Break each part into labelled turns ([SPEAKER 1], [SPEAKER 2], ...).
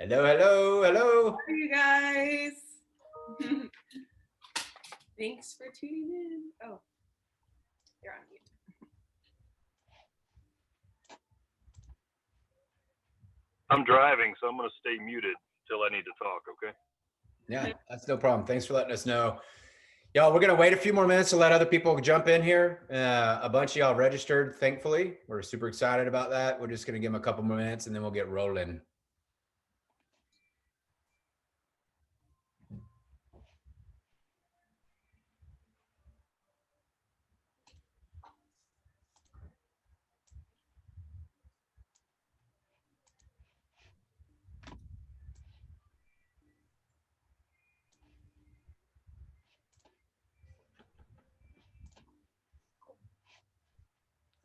[SPEAKER 1] Hello, hello, hello.
[SPEAKER 2] How are you guys? Thanks for tuning in. Oh, you're on mute.
[SPEAKER 3] I'm driving, so I'm going to stay muted till I need to talk, okay?
[SPEAKER 1] Yeah, that's no problem. Thanks for letting us know. Y'all, we're going to wait a few more minutes to let other people jump in here. A bunch of y'all registered, thankfully. We're super excited about that. We're just going to give them a couple more minutes and then we'll get rolling.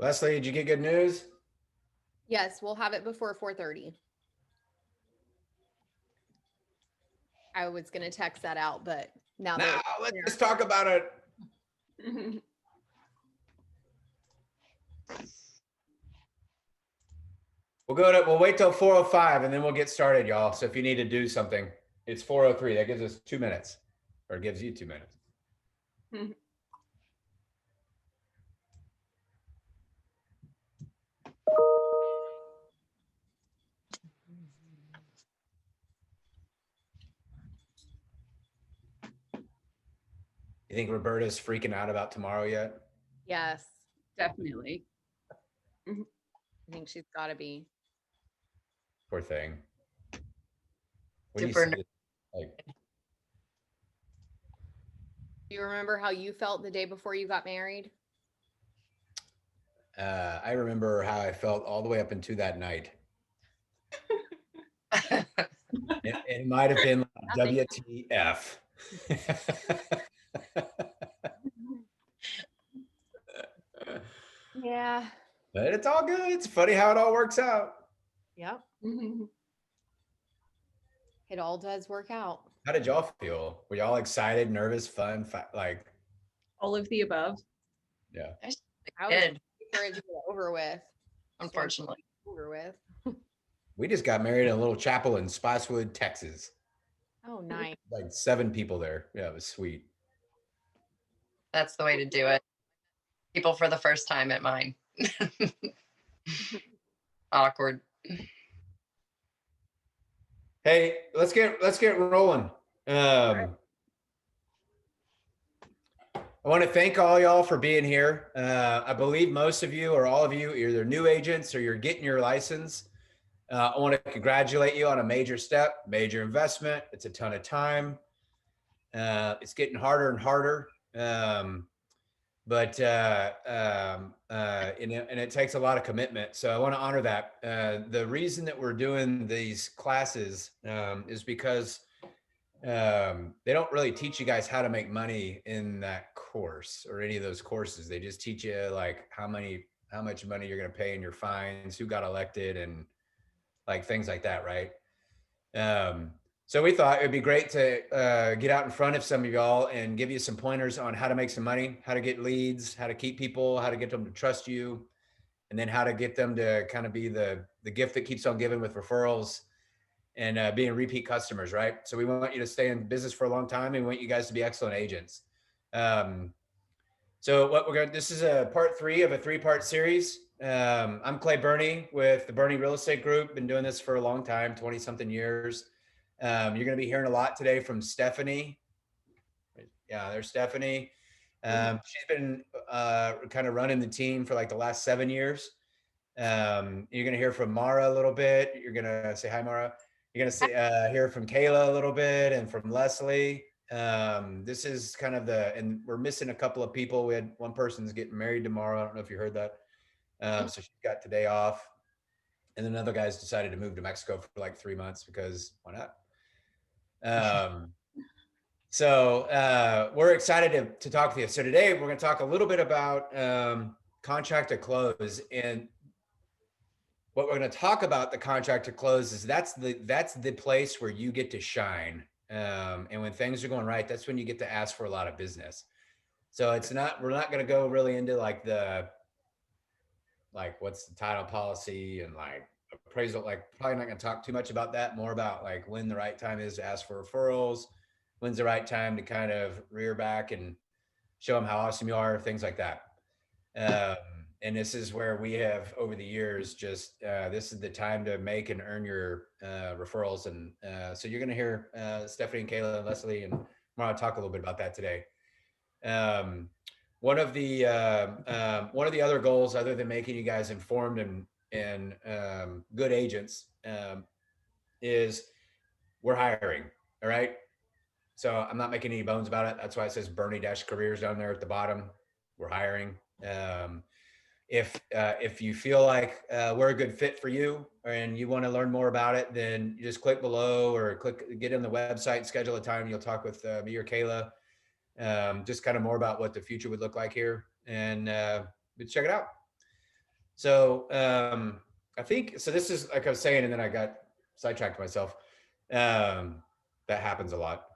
[SPEAKER 1] Leslie, did you get good news?
[SPEAKER 4] Yes, we'll have it before 4:30. I was going to text that out, but now
[SPEAKER 1] Now, let's just talk about it. We'll wait till 4:05 and then we'll get started, y'all. So if you need to do something, it's 4:03. That gives us 2 minutes, or it gives you 2 minutes. You think Roberta's freaking out about tomorrow yet?
[SPEAKER 4] Yes,
[SPEAKER 2] Definitely.
[SPEAKER 4] I think she's got to be.
[SPEAKER 1] Poor thing. What
[SPEAKER 5] Super
[SPEAKER 1] do you say? Like,
[SPEAKER 4] Do you remember how you felt the day before you got married?
[SPEAKER 1] I remember how I felt all the way up into that night. It might have been like WTF.
[SPEAKER 4] Yeah.
[SPEAKER 1] But it's all good. It's funny how it all works out.
[SPEAKER 4] Yep. It all does work out.
[SPEAKER 1] How did y'all feel? Were y'all excited, nervous, fun? Like,
[SPEAKER 2] All of the above.
[SPEAKER 1] yeah.
[SPEAKER 4] I was
[SPEAKER 5] Did,
[SPEAKER 4] ready for it to get over with.
[SPEAKER 5] unfortunately.
[SPEAKER 4] Over with.
[SPEAKER 1] We just got married in a little chapel in Spicewood, Texas.
[SPEAKER 4] Oh, nice.
[SPEAKER 1] Like 7 people there. Yeah, it was sweet.
[SPEAKER 5] That's the way to do it. People for the first time at mine. Awkward.
[SPEAKER 1] Hey, let's get rolling. I want to thank all y'all for being here. I believe most of you or all of you, either new agents or you're getting your license. I want to congratulate you on a major step, major investment. It's a ton of time. It's getting harder and harder. And it takes a lot of commitment. So I want to honor that. The reason that we're doing these classes is because they don't really teach you guys how to make money in that course or any of those courses. They just teach you like how much money you're going to pay in your fines, who got elected, and like things like that, right? So we thought it'd be great to get out in front of some of y'all and give you some pointers on how to make some money, how to get leads, how to keep people, how to get them to trust you, and then how to get them to kind of be the gift that keeps on giving with referrals and being repeat customers, right? So we want you to stay in business for a long time and we want you guys to be excellent agents. So this is a part 3 of a 3-part series. I'm Clay Burney with the Burney Real Estate Group. Been doing this for a long time, 20 something years. You're going to be hearing a lot today from Stephanie. Yeah, there's Stephanie. She's been kind of running the team for like the last 7 years. You're going to hear from Mara a little bit. You're going to say hi, Mara. You're going to hear from Kayla a little bit and from Leslie. This is kind of and we're missing a couple of people. We had one person's getting married tomorrow. I don't know if you heard that. So she got today off. And then another guy's decided to move to Mexico for like 3 months because why not? So we're excited to talk to you. So today we're going to talk a little bit about contract to close. And what we're going to talk about the contract to close is that's the place where you get to shine. And when things are going right, that's when you get to ask for a lot of business. So we're not going to go really into like what's the title policy and like appraisal, like probably not going to talk too much about that, more about like when the right time is to ask for referrals, when's the right time to kind of rear back and show them how awesome you are, things like that. And this is where we have over the years just this is the time to make and earn your referrals. And so you're going to hear Stephanie and Kayla and Leslie and Mara talk a little bit about that today. One of the other goals, other than making you guys informed and good agents, is we're hiring. All right. So I'm not making any bones about it. That's why it says Bernie-careers down there at the bottom. We're hiring. If you feel like we're a good fit for you and you want to learn more about it, then you just click below or get on the website, schedule a time. You'll talk with me or Kayla, just kind of more about what the future would look like here, and check it out. So I think, so this is like I was saying, and then I got sidetracked myself. That happens a lot.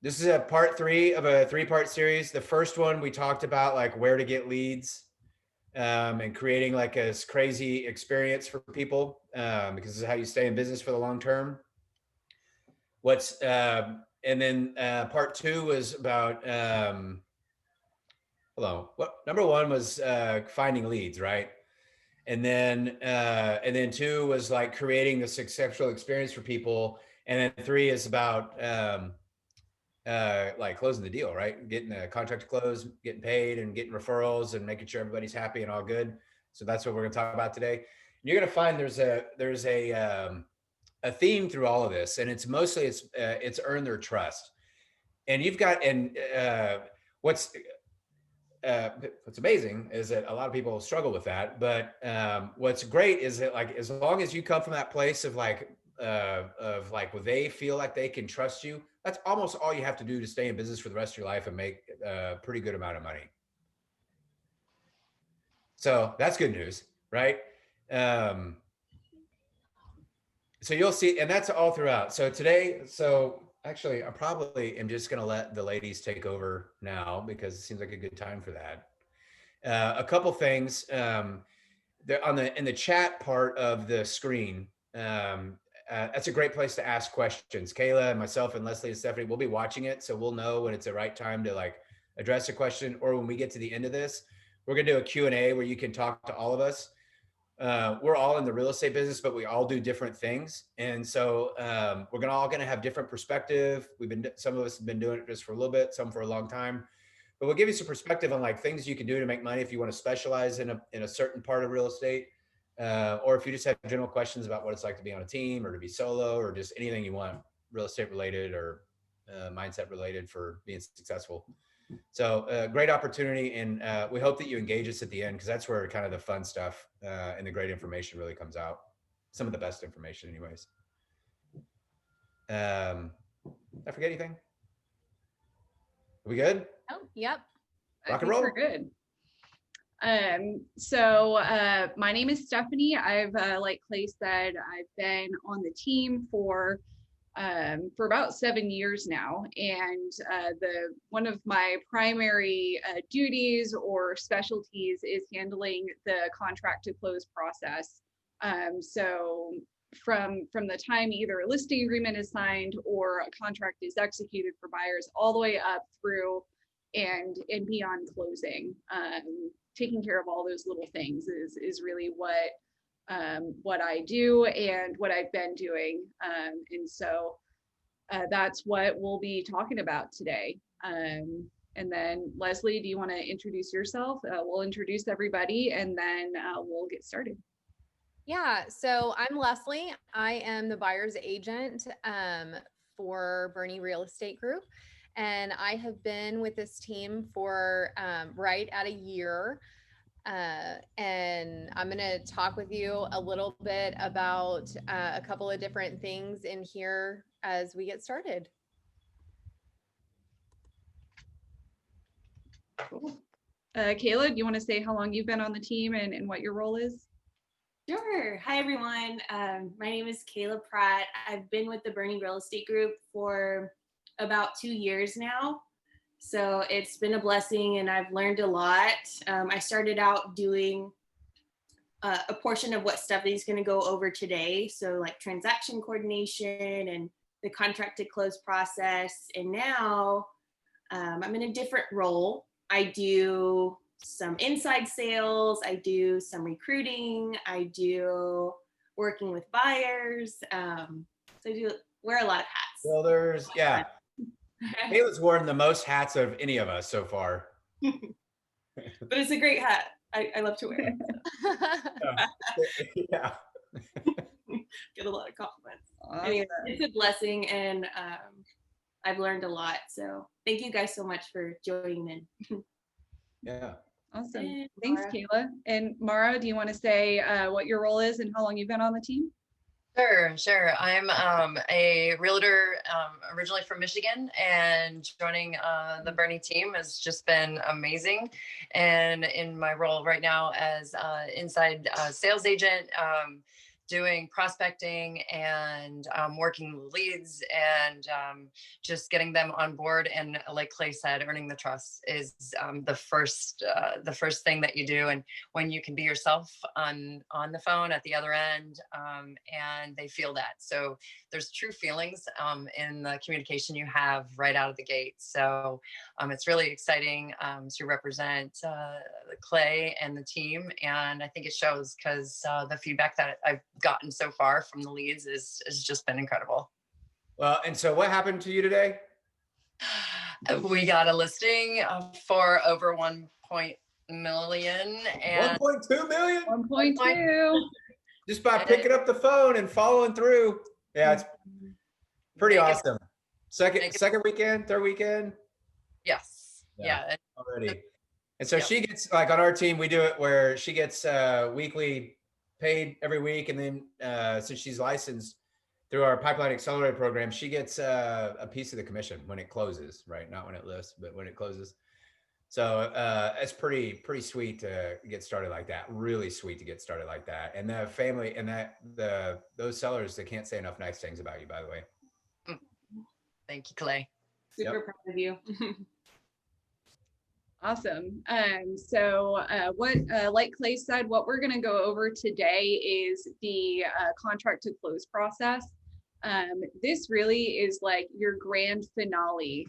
[SPEAKER 1] This is a part 3 of a 3-part series. The first one, we talked about like where to get leads, and creating like a crazy experience for people, because this is how you stay in business for the long term. And then part 2 was about, number 1 was finding leads, right? And then 2 was like creating the successful experience for people. And then 3 is about like closing the deal, right? Getting the contract to close, getting paid and getting referrals and making sure everybody's happy and all good. So that's what we're going to talk about today. And you're going to find there's a theme through all of this, and it's mostly it's earn their trust. And you've got, and what's amazing is that a lot of people struggle with that. But what's great is that like, as long as you come from that place of like where they feel like they can trust you, that's almost all you have to do to stay in business for the rest of your life and make a pretty good amount of money. So that's good news, right? So you'll see, and that's all throughout. So today, actually, I probably am just going to let the ladies take over now because it seems like a good time for that. A couple things in the chat part of the screen. That's a great place to ask questions. Kayla and myself and Leslie and Stephanie will be watching it, so we'll know when it's the right time to like address a question, or when we get to the end of this, we're going to do a Q&A where you can talk to all of us. We're all in the real estate business, but we all do different things. And so we're all going to have different perspective. Some of us have been doing it just for a little bit, some for a long time, but we'll give you some perspective on like things you can do to make money if you want to specialize in a certain part of real estate, or if you just have general questions about what it's like to be on a team or to be solo or just anything you want real estate related or mindset related for being successful. So great opportunity. And we hope that you engage us at the end, because that's where kind of the fun stuff and the great information really comes out. Some of the best information anyways. Did I forget anything? Are we good?
[SPEAKER 4] Oh, yep.
[SPEAKER 1] Rock and roll.
[SPEAKER 2] We're good. So my name is Stephanie. I've, like Clay said, I've been on the team for about 7 years now. And one of my primary duties or specialties is handling the contract to close process. So from the time either a listing agreement is signed or a contract is executed for buyers, all the way up through and beyond closing, taking care of all those little things is really what I do and what I've been doing. And so that's what we'll be talking about today. And then Leslie, do you want to introduce yourself? We'll introduce everybody and then we'll get started.
[SPEAKER 4] Yeah, so I'm Leslie. I am the buyer's agent for Bernie Real Estate Group. And I have been with this team for right at a year. And I'm going to talk with you a little bit about a couple of different things in here as we get started.
[SPEAKER 2] Cool. Kayla, do you want to say how long you've been on the team and what your role is?
[SPEAKER 6] Sure. Hi, everyone. My name is Kayla Pratt. I've been with the Bernie Real Estate Group for about 2 years now. So it's been a blessing and I've learned a lot. I started out doing a portion of what Stephanie's going to go over today. So like transaction coordination and the contract to close process. And now I'm in a different role. I do some inside sales. I do some recruiting. I do working with buyers. So I do wear a lot of hats.
[SPEAKER 1] Builders, yeah. Kayla's worn the most hats of any of us so far.
[SPEAKER 6] But it's a great hat. I love to wear it.
[SPEAKER 1] Yeah.
[SPEAKER 6] Get a lot of compliments.
[SPEAKER 2] Awesome.
[SPEAKER 6] Anyway, it's a blessing, and I've learned a lot. So thank you guys so much for joining in.
[SPEAKER 1] Yeah.
[SPEAKER 2] Awesome.
[SPEAKER 6] And
[SPEAKER 2] Thanks,
[SPEAKER 6] Mara.
[SPEAKER 2] Kayla. And Mara, do you want to say what your role is and how long you've been on the team?
[SPEAKER 5] Sure. I'm a realtor originally from Michigan, and joining the Bernie team has just been amazing. And in my role right now as inside sales agent, doing prospecting and working with leads and just getting them on board. And like Clay said, earning the trust is the first thing that you do. And when you can be yourself on the phone at the other end, and they feel that. So there's true feelings in the communication you have right out of the gate. So it's really exciting to represent Clay and the team. And I think it shows because the feedback that I've gotten so far from the leads has just been incredible.
[SPEAKER 1] Well, and so what happened to you today?
[SPEAKER 5] We got a listing for over 1 million and
[SPEAKER 1] 1.2 million?
[SPEAKER 2] 1.2.
[SPEAKER 1] Just by picking up the phone and following through. Yeah, it's pretty awesome. Second weekend, third weekend?
[SPEAKER 5] Yes. Yeah.
[SPEAKER 1] Already. And so she gets, like on our team, we do it where she gets weekly paid every week. And then since she's licensed through our Pipeline Accelerator program, she gets a piece of the commission when it closes, right? Not when it lists, but when it closes. So it's pretty sweet to get started like that. Really sweet to get started like that. And the family and those sellers, they can't say enough nice things about you, by the way.
[SPEAKER 5] Thank you, Clay.
[SPEAKER 6] Super proud of you.
[SPEAKER 2] Awesome. So what, like Clay said, what we're going to go over today is the contract to close process. This really is like your grand finale.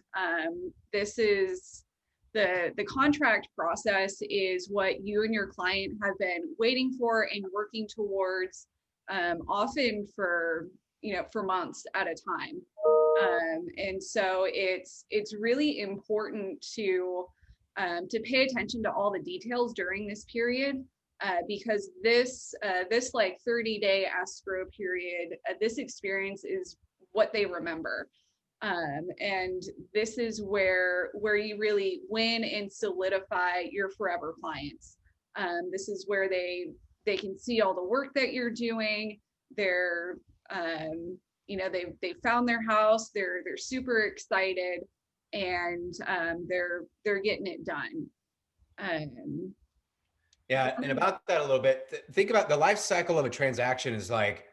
[SPEAKER 2] This is the contract process is what you and your client have been waiting for and working towards, often for months at a time. And so it's really important to pay attention to all the details during this period, because this like 30-day escrow period, this experience is what they remember. And this is where you really win and solidify your forever clients. This is where they can see all the work that you're doing. They're they found their house. They're super excited, and they're getting it done.
[SPEAKER 1] Yeah, and about that a little bit, think about the life cycle of a transaction is like,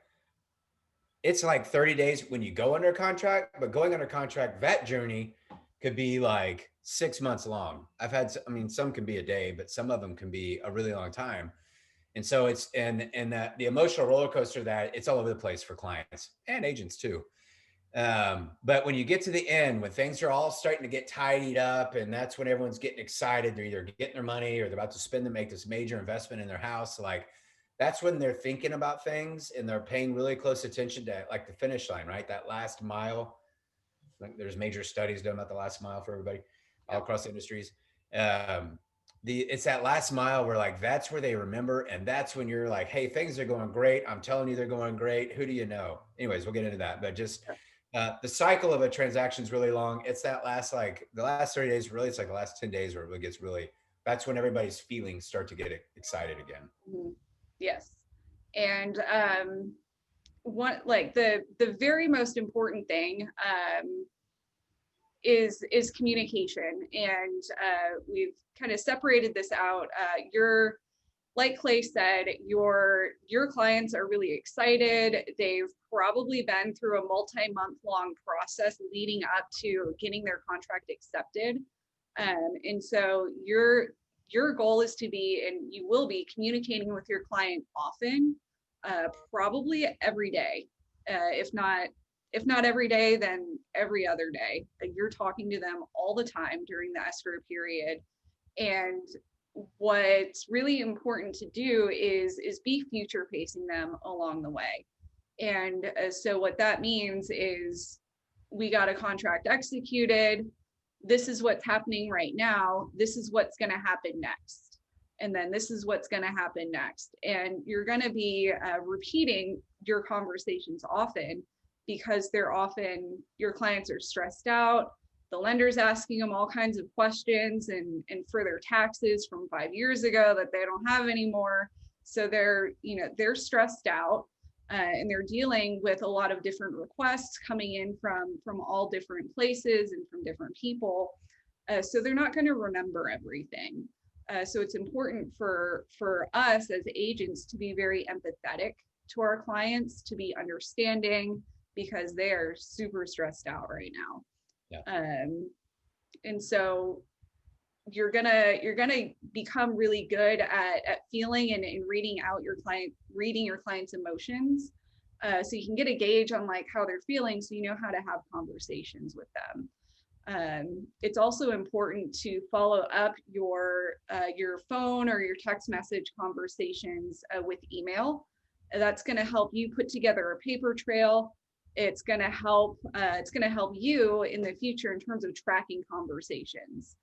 [SPEAKER 1] it's like 30 days when you go under contract, but going under contract, that journey could be like 6 months long. Some can be a day, but some of them can be a really long time. And so it's, and that the emotional roller coaster that it's all over the place for clients and agents too. But when you get to the end, when things are all starting to get tidied up, and that's when everyone's getting excited, they're either getting their money or they're about to spend and make this major investment in their house. Like that's when they're thinking about things and they're paying really close attention to like the finish line, right? That last mile. Like there's major studies done about the last mile for everybody all across industries. It's that last mile where like, that's where they remember. And that's when you're like, hey, things are going great. I'm telling you, they're going great. Who do you know? Anyways, we'll get into that, but just the cycle of a transaction is really long. It's that last, like the last 30 days, really, it's like the last 10 days where it really gets that's when everybody's feelings start to get excited again.
[SPEAKER 2] Mm-hmm. Yes. And the very most important thing is communication. And we've kind of separated this out. Like Clay said, your clients are really excited. They've probably been through a multi-month long process leading up to getting their contract accepted. And so your goal is to be, and you will be communicating with your client often, probably every day. If not every day, then every other day. You're talking to them all the time during the escrow period. And what's really important to do is be future facing them along the way. And so what that means is, we got a contract executed. This is what's happening right now. This is what's going to happen next. And then this is what's going to happen next. And you're going to be repeating your conversations often, because they're often, your clients are stressed out. The lender's asking them all kinds of questions and for their taxes from 5 years ago that they don't have anymore. So they're stressed out, and they're dealing with a lot of different requests coming in from all different places and from different people. So they're not going to remember everything. So it's important for us as agents to be very empathetic to our clients, to be understanding, because they are super stressed out right now.
[SPEAKER 1] Yeah.
[SPEAKER 2] And so you're gonna become really good at feeling and reading your client's emotions, so you can get a gauge on like how they're feeling, so you know how to have conversations with them. It's also important to follow up your phone or your text message conversations with email. That's going to help you put together a paper trail. It's going to help you in the future in terms of tracking conversations.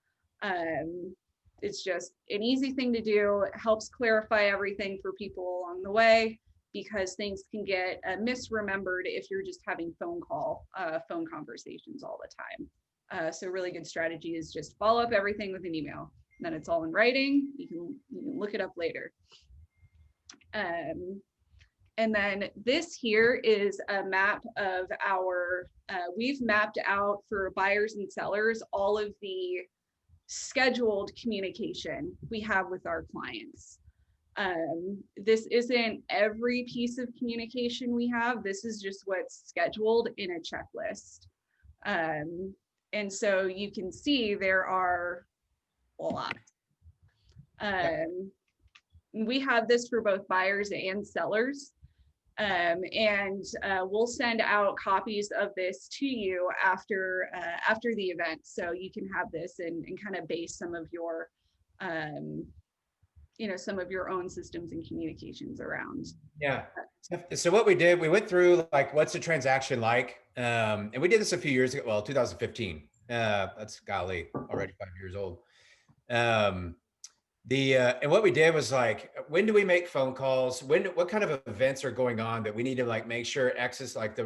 [SPEAKER 2] It's just an easy thing to do. It helps clarify everything for people along the way, because things can get misremembered if you're just having phone conversations all the time. So really good strategy is just follow up everything with an email. And then it's all in writing. You can look it up later. And then this here is a map of we've mapped out for buyers and sellers all of the scheduled communication we have with our clients. This isn't every piece of communication we have. This is just what's scheduled in a checklist. And so you can see there are a lot. We have this for both buyers and sellers. And we'll send out copies of this to you after the event, so you can have this and kind of base some of your some of your own systems and communications around.
[SPEAKER 1] Yeah. So what we did, we went through like, what's a transaction like? And we did this a few years ago. Well, 2015. That's golly, already 5 years old. And what we did was like, when do we make phone calls? What kind of events are going on that we need to like make sure access, like the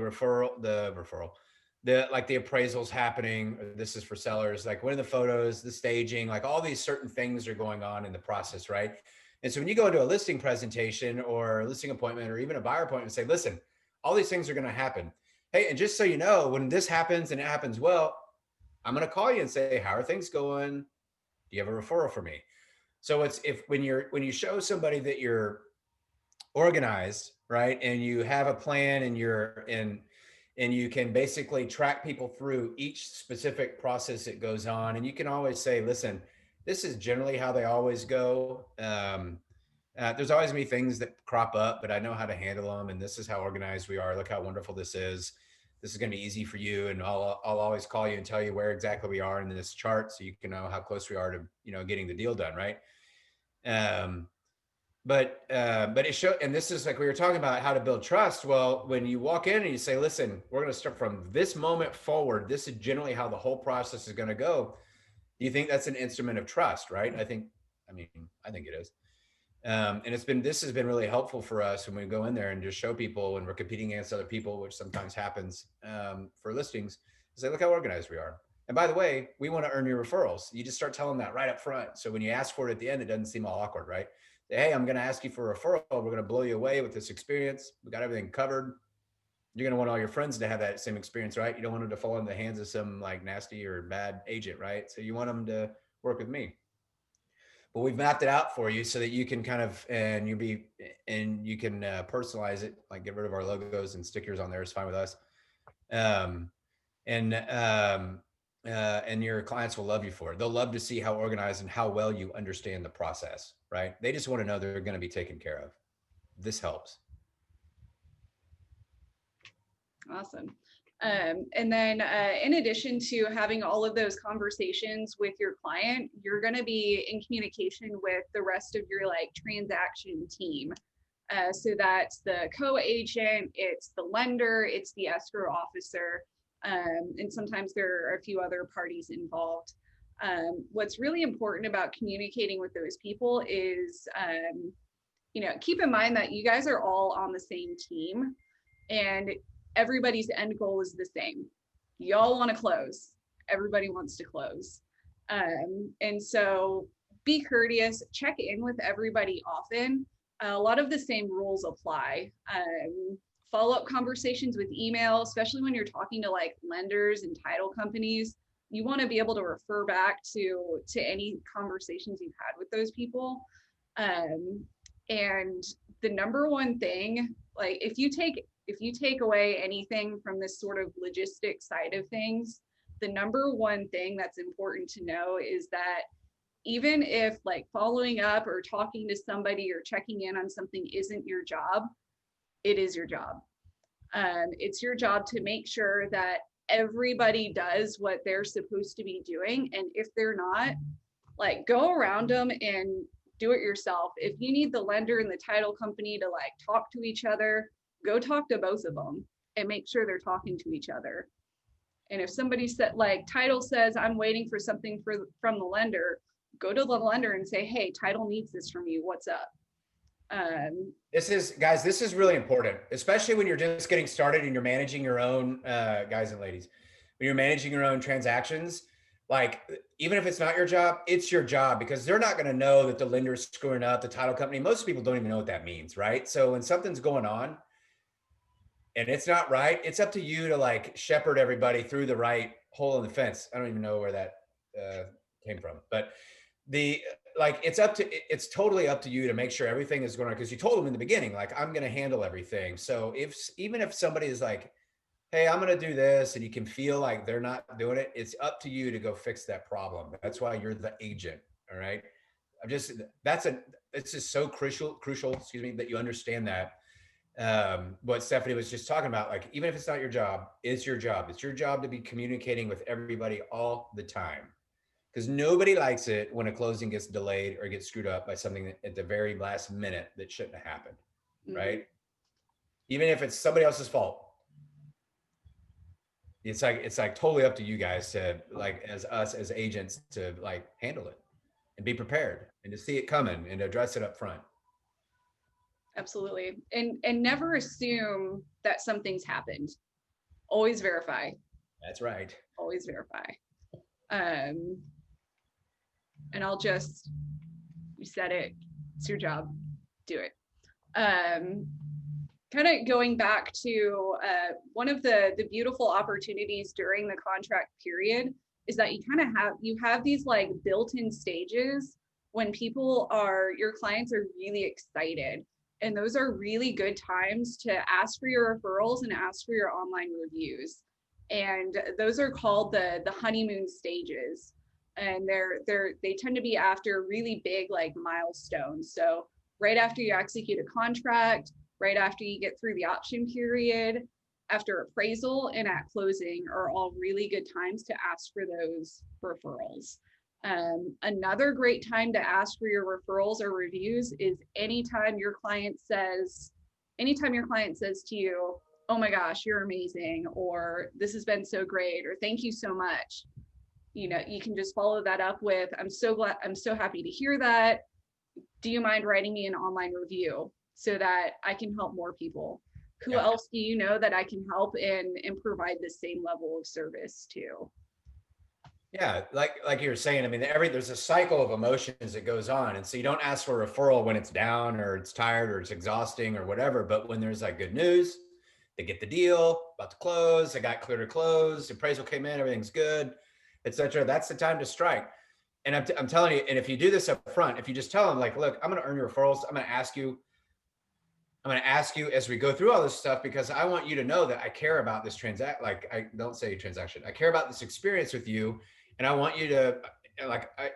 [SPEAKER 1] appraisals happening. This is for sellers. Like, when are the photos, the staging, like all these certain things are going on in the process, right? And so when you go into a listing presentation or a listing appointment or even a buyer appointment, say, listen, all these things are going to happen. Hey, and just so you know, when this happens and it happens well, I'm going to call you and say, how are things going? Do you have a referral for me? So it's when you show somebody that you're organized, right, and you have a plan and and you can basically track people through each specific process that goes on, and you can always say, listen, this is generally how they always go. There's always going to be things that crop up, but I know how to handle them, and this is how organized we are. Look how wonderful this is. This is going to be easy for you, and I'll always call you and tell you where exactly we are in this chart, so you can know how close we are to getting the deal done, right? But it showed, and this is like we were talking about how to build trust. Well, when you walk in and you say, listen, we're going to start from this moment forward, this is generally how the whole process is going to go. Do you think that's an instrument of trust, right? I think it is. And this has been really helpful for us when we go in there and just show people when we're competing against other people, which sometimes happens for listings, say, look how organized we are. And by the way, we want to earn your referrals. You just start telling them that right up front. So when you ask for it at the end, it doesn't seem all awkward, right? Say, hey, I'm going to ask you for a referral. We're going to blow you away with this experience. We got everything covered. You're going to want all your friends to have that same experience, right? You don't want them to fall in the hands of some like nasty or bad agent, right? So you want them to work with me. But we've mapped it out for you so that you can kind of, and you can personalize it, like get rid of our logos and stickers on there. It's fine with us. and your clients will love you for it. They'll love to see how organized and how well you understand the process, right? They just want to know they're going to be taken care of. This helps.
[SPEAKER 2] Awesome. And then in addition to having all of those conversations with your client, you're going to be in communication with the rest of your like transaction team. So that's the co-agent, it's the lender, it's the escrow officer, and sometimes there are a few other parties involved. What's really important about communicating with those people is, keep in mind that you guys are all on the same team and everybody's end goal is the same. Y'all want to close. Everybody wants to close. And so be courteous, check in with everybody often. A lot of the same rules apply. Follow-up conversations with email, especially when you're talking to like lenders and title companies, you want to be able to refer back to any conversations you've had with those people. And the number one thing, like if you take away anything from this sort of logistic side of things, the number one thing that's important to know is that even if like following up or talking to somebody or checking in on something isn't your job, it is your job. It's your job to make sure that everybody does what they're supposed to be doing. And if they're not, like go around them and do it yourself. If you need the lender and the title company to like talk to each other, go talk to both of them and make sure they're talking to each other. And if somebody said like title says, I'm waiting for something from the lender, go to the lender and say, hey, title needs this from you. What's up?
[SPEAKER 1] This is really important, especially when you're just getting started and you're managing your own, guys and ladies, when you're managing your own transactions, like even if it's not your job, it's your job because they're not going to know that the lender's screwing up the title company. Most people don't even know what that means, right? So when something's going on and it's not right, it's up to you to like shepherd everybody through the right hole in the fence. I don't even know where that came from, but it's totally up to you to make sure everything is going on because you told them in the beginning, like, I'm going to handle everything. So even if somebody is like, hey, I'm going to do this, and you can feel like they're not doing it, it's up to you to go fix that problem. That's why you're the agent. All right. It's just so crucial, excuse me, that you understand that. What Stephanie was just talking about, like, even if it's not your job, it's your job. It's your job to be communicating with everybody all the time. Because nobody likes it when a closing gets delayed or gets screwed up by something at the very last minute that shouldn't have happened, right? Even if it's somebody else's fault. It's like totally up to you guys to like, as us as agents, to like handle it and be prepared and to see it coming and address it up front.
[SPEAKER 2] Absolutely. And never assume that something's happened. Always verify.
[SPEAKER 1] That's right.
[SPEAKER 2] Always verify. And you said it, it's your job, do it. Kind of going back to one of the beautiful opportunities during the contract period is that you have these like built-in stages when your clients are really excited. And those are really good times to ask for your referrals and ask for your online reviews. And those are called the honeymoon stages. And they tend to be after really big like milestones. So right after you execute a contract, right after you get through the option period, after appraisal and at closing are all really good times to ask for those referrals. Another great time to ask for your referrals or reviews is anytime your client says to you, oh my gosh, you're amazing, or this has been so great, or thank you so much. You can just follow that up with, I'm so happy to hear that. Do you mind writing me an online review so that I can help more people? Who else do you know that I can help and provide the same level of service to?
[SPEAKER 1] Yeah, like you were saying, I mean, there's a cycle of emotions that goes on. And so you don't ask for a referral when it's down or it's tired or it's exhausting or whatever. But when there's like good news, they get the deal, about to close, they got clear to close, the appraisal came in, everything's good, etc. That's the time to strike. And I'm telling you, and if you do this up front, if you just tell them like, look, I'm going to earn your referrals, I'm going to ask you I'm going to ask you as we go through all this stuff, because I want you to know that I care about this I don't say transaction. I care about this experience with you. And I want you to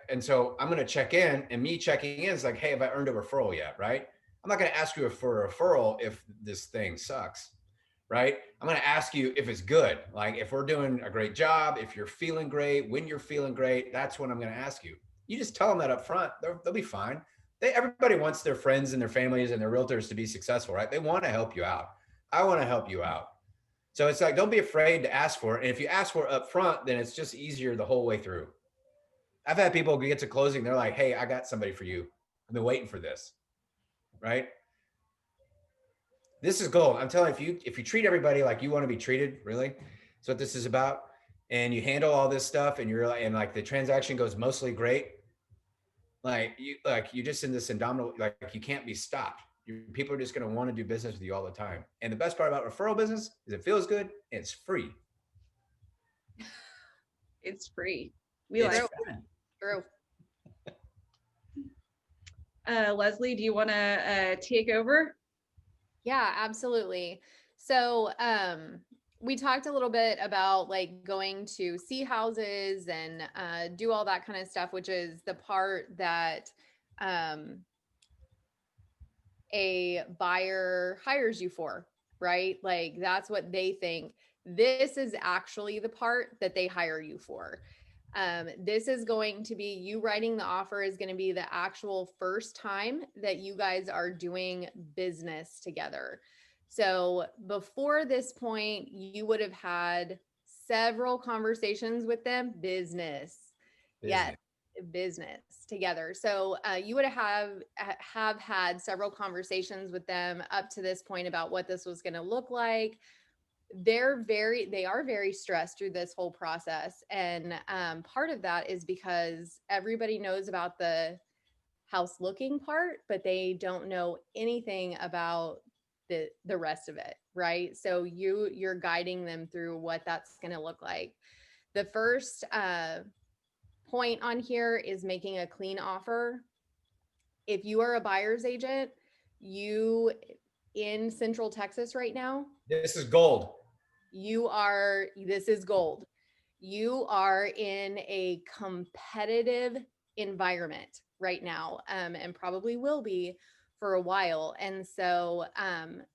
[SPEAKER 1] and so I'm going to check in, and me checking in is like, hey, have I earned a referral yet? Right. I'm not going to ask you for a referral if this thing sucks. Right. I'm going to ask you if it's good. Like if we're doing a great job, if you're feeling great, when you're feeling great, that's when I'm going to ask you. You just tell them that up front. They'll be fine. Everybody wants their friends and their families and their realtors to be successful, right? They want to help you out. I want to help you out. So it's like, don't be afraid to ask for it. And if you ask for it up front, then it's just easier the whole way through. I've had people get to closing. They're like, hey, I got somebody for you. I've been waiting for this, right? This is gold. I'm telling you, if you treat everybody like you want to be treated, really, that's what this is about. And you handle all this stuff and like the transaction goes mostly great. You're just in this indomitable, like you can't be stopped. People are just going to want to do business with you all the time. And the best part about referral business is it feels good and it's free.
[SPEAKER 2] It's free. We like that.
[SPEAKER 4] True.
[SPEAKER 2] Leslie, do you want to take over?
[SPEAKER 4] Yeah, absolutely. So, we talked a little bit about like going to see houses and do all that kind of stuff, which is the part that a buyer hires you for, right? Like that's what they think. This is actually the part that they hire you for. This is going to be, you writing the offer is going to be the actual first time that you guys are doing business together. So before this point, you would have had several conversations with them, business. Yes, business together. So you would have had several conversations with them up to this point about what this was going to look like. They are very stressed through this whole process. And part of that is because everybody knows about the house looking part, but they don't know anything about the rest of it, right? So you're guiding them through what that's going to look like. The first point on here is making a clean offer. If you are a buyer's agent, you in Central Texas right now,
[SPEAKER 1] this is gold.
[SPEAKER 4] This is gold. You are in a competitive environment right now, and probably will be for a while. And so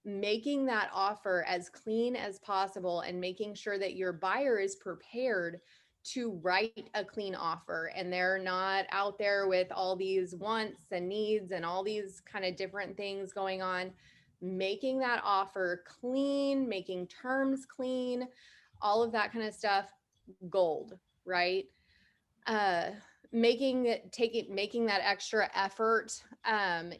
[SPEAKER 4] making that offer as clean as possible and making sure that your buyer is prepared to write a clean offer and they're not out there with all these wants and needs and all these kind of different things going on. Making that offer clean, making terms clean, all of that kind of stuff, gold, right? Making that extra effort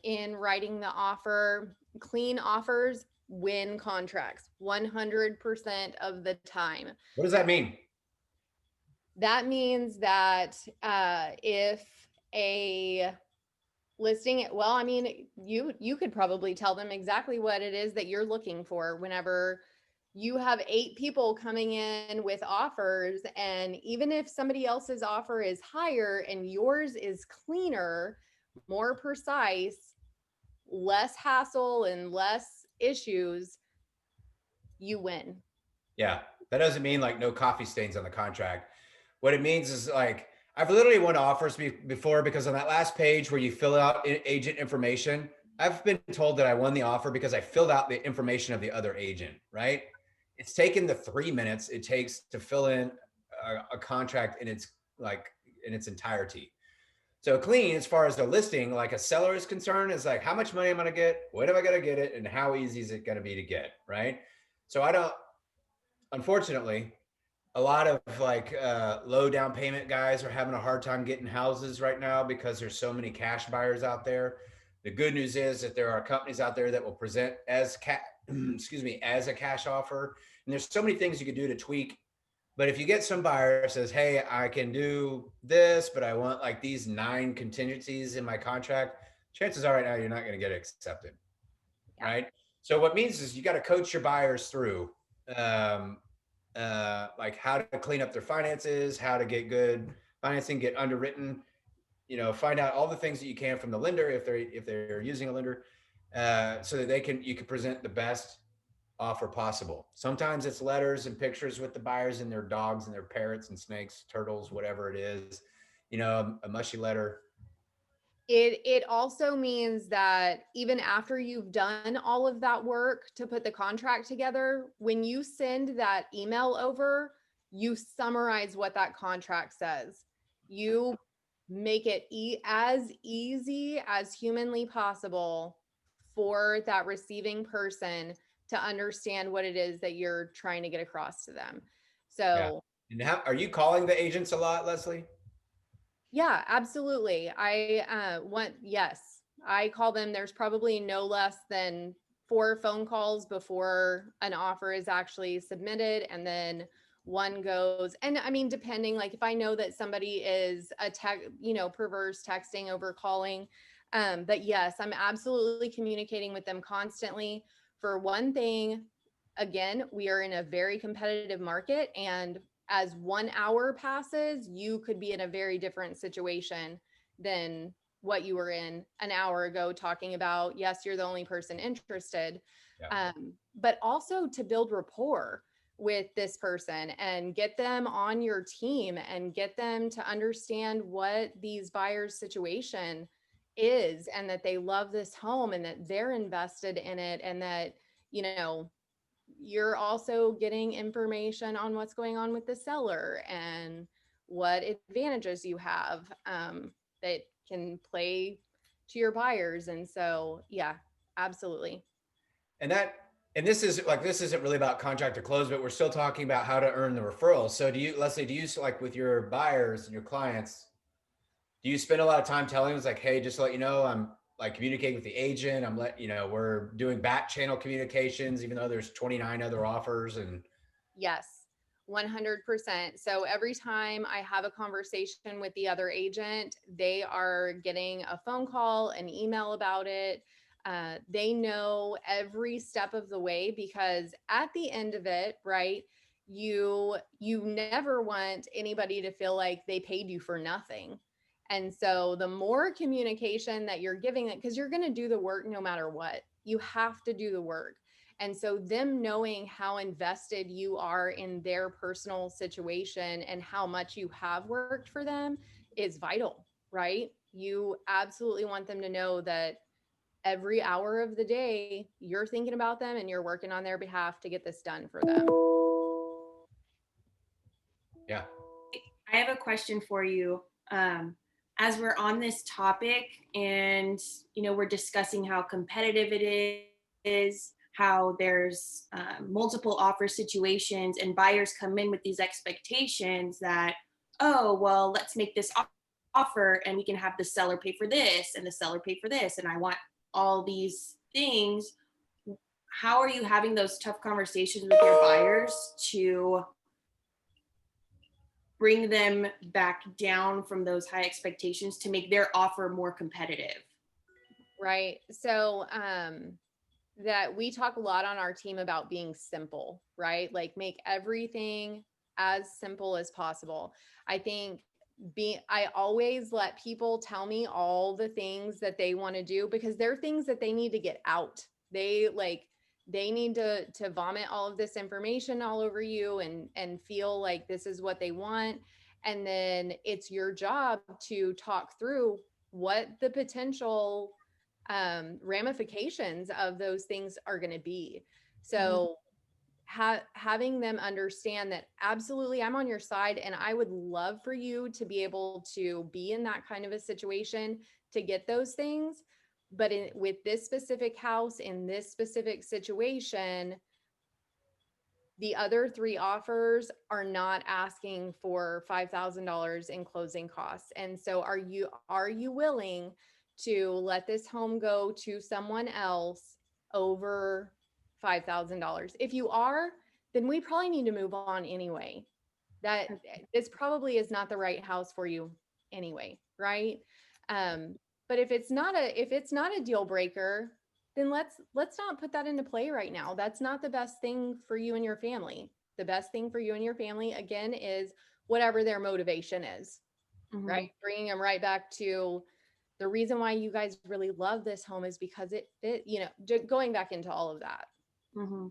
[SPEAKER 4] in writing the offer. Clean offers win contracts 100% of the time.
[SPEAKER 1] What does that mean?
[SPEAKER 4] That means that if a listing, well, I mean, you could probably tell them exactly what it is that you're looking for whenever you have 8 people coming in with offers. And even if somebody else's offer is higher and yours is cleaner, more precise, less hassle and less issues, you win.
[SPEAKER 1] Yeah. That doesn't mean like no coffee stains on the contract. What it means is like, I've literally won offers before because on that last page where you fill out agent information, I've been told that I won the offer because I filled out the information of the other agent, right? It's taken the 3 minutes it takes to fill in a contract in its entirety. So clean, as far as the listing, like a seller is concerned, is like, how much money am I going to get? When am I going to get it? And how easy is it going to be to get, right? So unfortunately, a lot of low down payment guys are having a hard time getting houses right now because there's so many cash buyers out there. The good news is that there are companies out there that will present as as a cash offer. And there's so many things you can do to tweak. But if you get some buyer that says, hey, I can do this, but I want like these 9 contingencies in my contract, chances are right now you're not going to get it accepted. Yeah. Right. So what it means is you got to coach your buyers through like how to clean up their finances, how to get good financing, get underwritten, find out all the things that you can from the lender if they're using a lender, so that you can present the best offer possible. Sometimes it's letters and pictures with the buyers and their dogs and their parrots and snakes, turtles, whatever it is, a mushy letter.
[SPEAKER 4] It also means that even after you've done all of that work to put the contract together, when you send that email over, you summarize what that contract says. You make it as easy as humanly possible for that receiving person to understand what it is that you're trying to get across to them.
[SPEAKER 1] Yeah.
[SPEAKER 4] So
[SPEAKER 1] And how are you calling the agents a lot, Leslie?
[SPEAKER 4] yeah, absolutely. Yes, I call them. There's probably no less than 4 phone calls before an offer is actually submitted. And then one goes, and I mean, depending, like if I know that somebody is perverse texting over calling. But yes, I'm absolutely communicating with them constantly. For one thing, again, we are in a very competitive market, and as 1 hour passes, you could be in a very different situation than what you were in an hour ago talking about. Yes, you're the only person interested.
[SPEAKER 1] Yeah.
[SPEAKER 4] But also to build rapport with this person and get them on your team and get them to understand what these buyers' situation is, and that they love this home and that they're invested in it, and that, you know, you're also getting information on what's going on with the seller and what advantages you have, that can play to your buyers. And so, yeah, absolutely.
[SPEAKER 1] And this isn't really about contract to close, but we're still talking about how to earn the referral. So Leslie, like with your buyers and your clients, do you spend a lot of time telling them, like, hey, just to let you know, I'm like communicating with the agent. We're doing back channel communications, even though there's 29 other offers. And
[SPEAKER 4] Yes, 100%. So every time I have a conversation with the other agent, they are getting a phone call, an email about it. They know every step of the way, because at the end of it, right, you never want anybody to feel like they paid you for nothing. And so the more communication that you're giving it, because you're going to do the work no matter what, you have to do the work. And so them knowing how invested you are in their personal situation and how much you have worked for them is vital, right? You absolutely want them to know that every hour of the day you're thinking about them and you're working on their behalf to get this done for them.
[SPEAKER 1] yeah,
[SPEAKER 6] I have a question for you. As we're on this topic, and we're discussing how competitive it is, how there's multiple offer situations, and buyers come in with these expectations that, oh, well, let's make this offer, and we can have the seller pay for this, and the seller pay for this, and I want all these things. How are you having those tough conversations with your buyers to bring them back down from those high expectations to make their offer more competitive?
[SPEAKER 4] Right. So, that we talk a lot on our team about being simple, right? Like make everything as simple as possible. I think I always let people tell me all the things that they want to do, because they're things that they need to get out. They need to vomit all of this information all over you and feel like this is what they want. And then it's your job to talk through what the potential ramifications of those things are going to be. So having them understand that absolutely I'm on your side, and I would love for you to be able to be in that kind of a situation to get those things. But with this specific house, in this specific situation, the other 3 offers are not asking for $5,000 in closing costs. And so are you willing to let this home go to someone else over $5,000? If you are, then we probably need to move on anyway. That this probably is not the right house for you anyway, right? But if it's not a deal breaker, then let's not put that into play right now. That's not the best thing for you and your family. The best thing for you and your family, again, is whatever their motivation is, right? Bringing them right back to the reason why you guys really love this home is because it fit, going back into all of that.
[SPEAKER 6] Mm-hmm.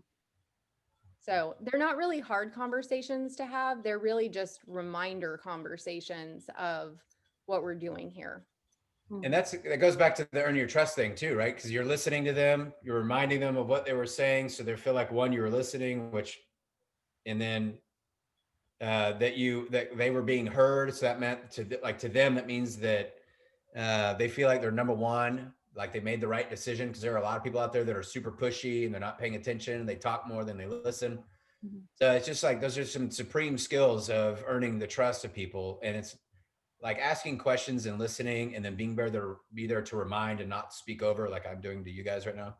[SPEAKER 4] So they're not really hard conversations to have. They're really just reminder conversations of what we're doing here.
[SPEAKER 1] And that goes back to the earn your trust thing too, right? Because you're listening to them, you're reminding them of what they were saying, so they feel like one, you were listening, and then that they were being heard. So that meant to them, that means that they feel like they're number one, like they made the right decision. Because there are a lot of people out there that are super pushy and they're not paying attention. They talk more than they listen.
[SPEAKER 6] Mm-hmm.
[SPEAKER 1] So it's just like those are some supreme skills of earning the trust of people, and it's like asking questions and listening, and then being there to remind and not speak over, like I'm doing to you guys right now.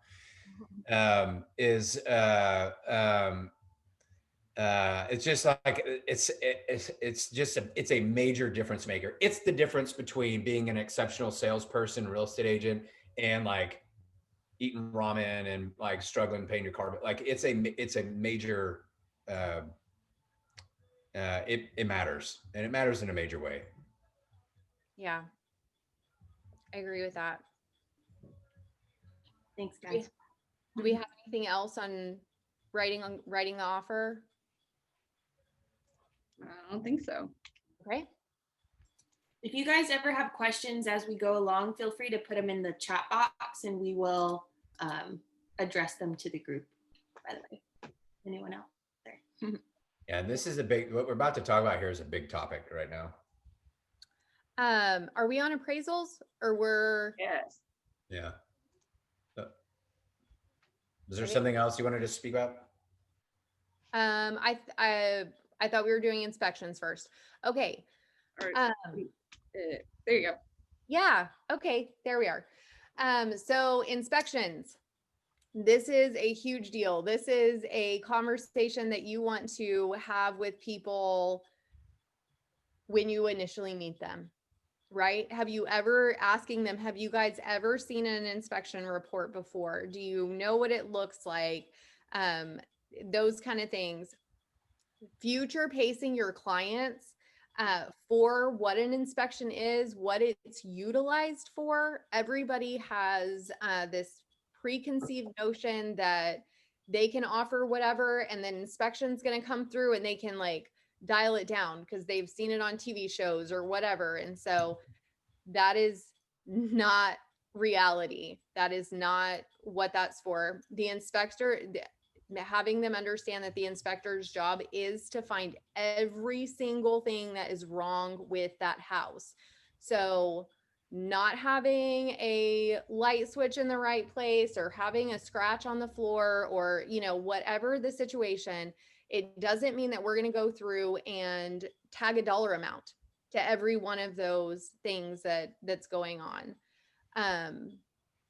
[SPEAKER 1] It's just like it's a major difference maker. It's the difference between being an exceptional salesperson, real estate agent, and like eating ramen and like struggling paying your car. Like it's a major. It matters, and it matters in a major way.
[SPEAKER 4] Yeah, I agree with that.
[SPEAKER 6] Thanks, guys.
[SPEAKER 4] Do we have anything else on writing the offer?
[SPEAKER 2] I don't think so.
[SPEAKER 4] Okay.
[SPEAKER 6] If you guys ever have questions as we go along, feel free to put them in the chat box and we will address them to the group, by the way. Anyone else there?
[SPEAKER 1] Yeah, and this is what we're about to talk about here is a big topic right now.
[SPEAKER 4] Are we on appraisals or we're?
[SPEAKER 2] Yes.
[SPEAKER 1] Yeah. Is there something else you wanted to speak about?
[SPEAKER 4] I thought we were doing inspections first. Okay.
[SPEAKER 2] All right. There you go.
[SPEAKER 4] Yeah. Okay. There we are. So inspections. This is a huge deal. This is a conversation that you want to have with people when you initially meet them, right? Have you guys ever seen an inspection report before? Do you know what it looks like? Those kind of things. Future pacing your clients for what an inspection is, what it's utilized for. Everybody has this preconceived notion that they can offer whatever, and then inspection's going to come through and they can like dial it down because they've seen it on TV shows or whatever. And so that is not reality. That is not what that's for. The inspector, having them understand that the inspector's job is to find every single thing that is wrong with that house. So not having a light switch in the right place or having a scratch on the floor or, whatever the situation, it doesn't mean that we're going to go through and tag a dollar amount to every one of those things that's going on.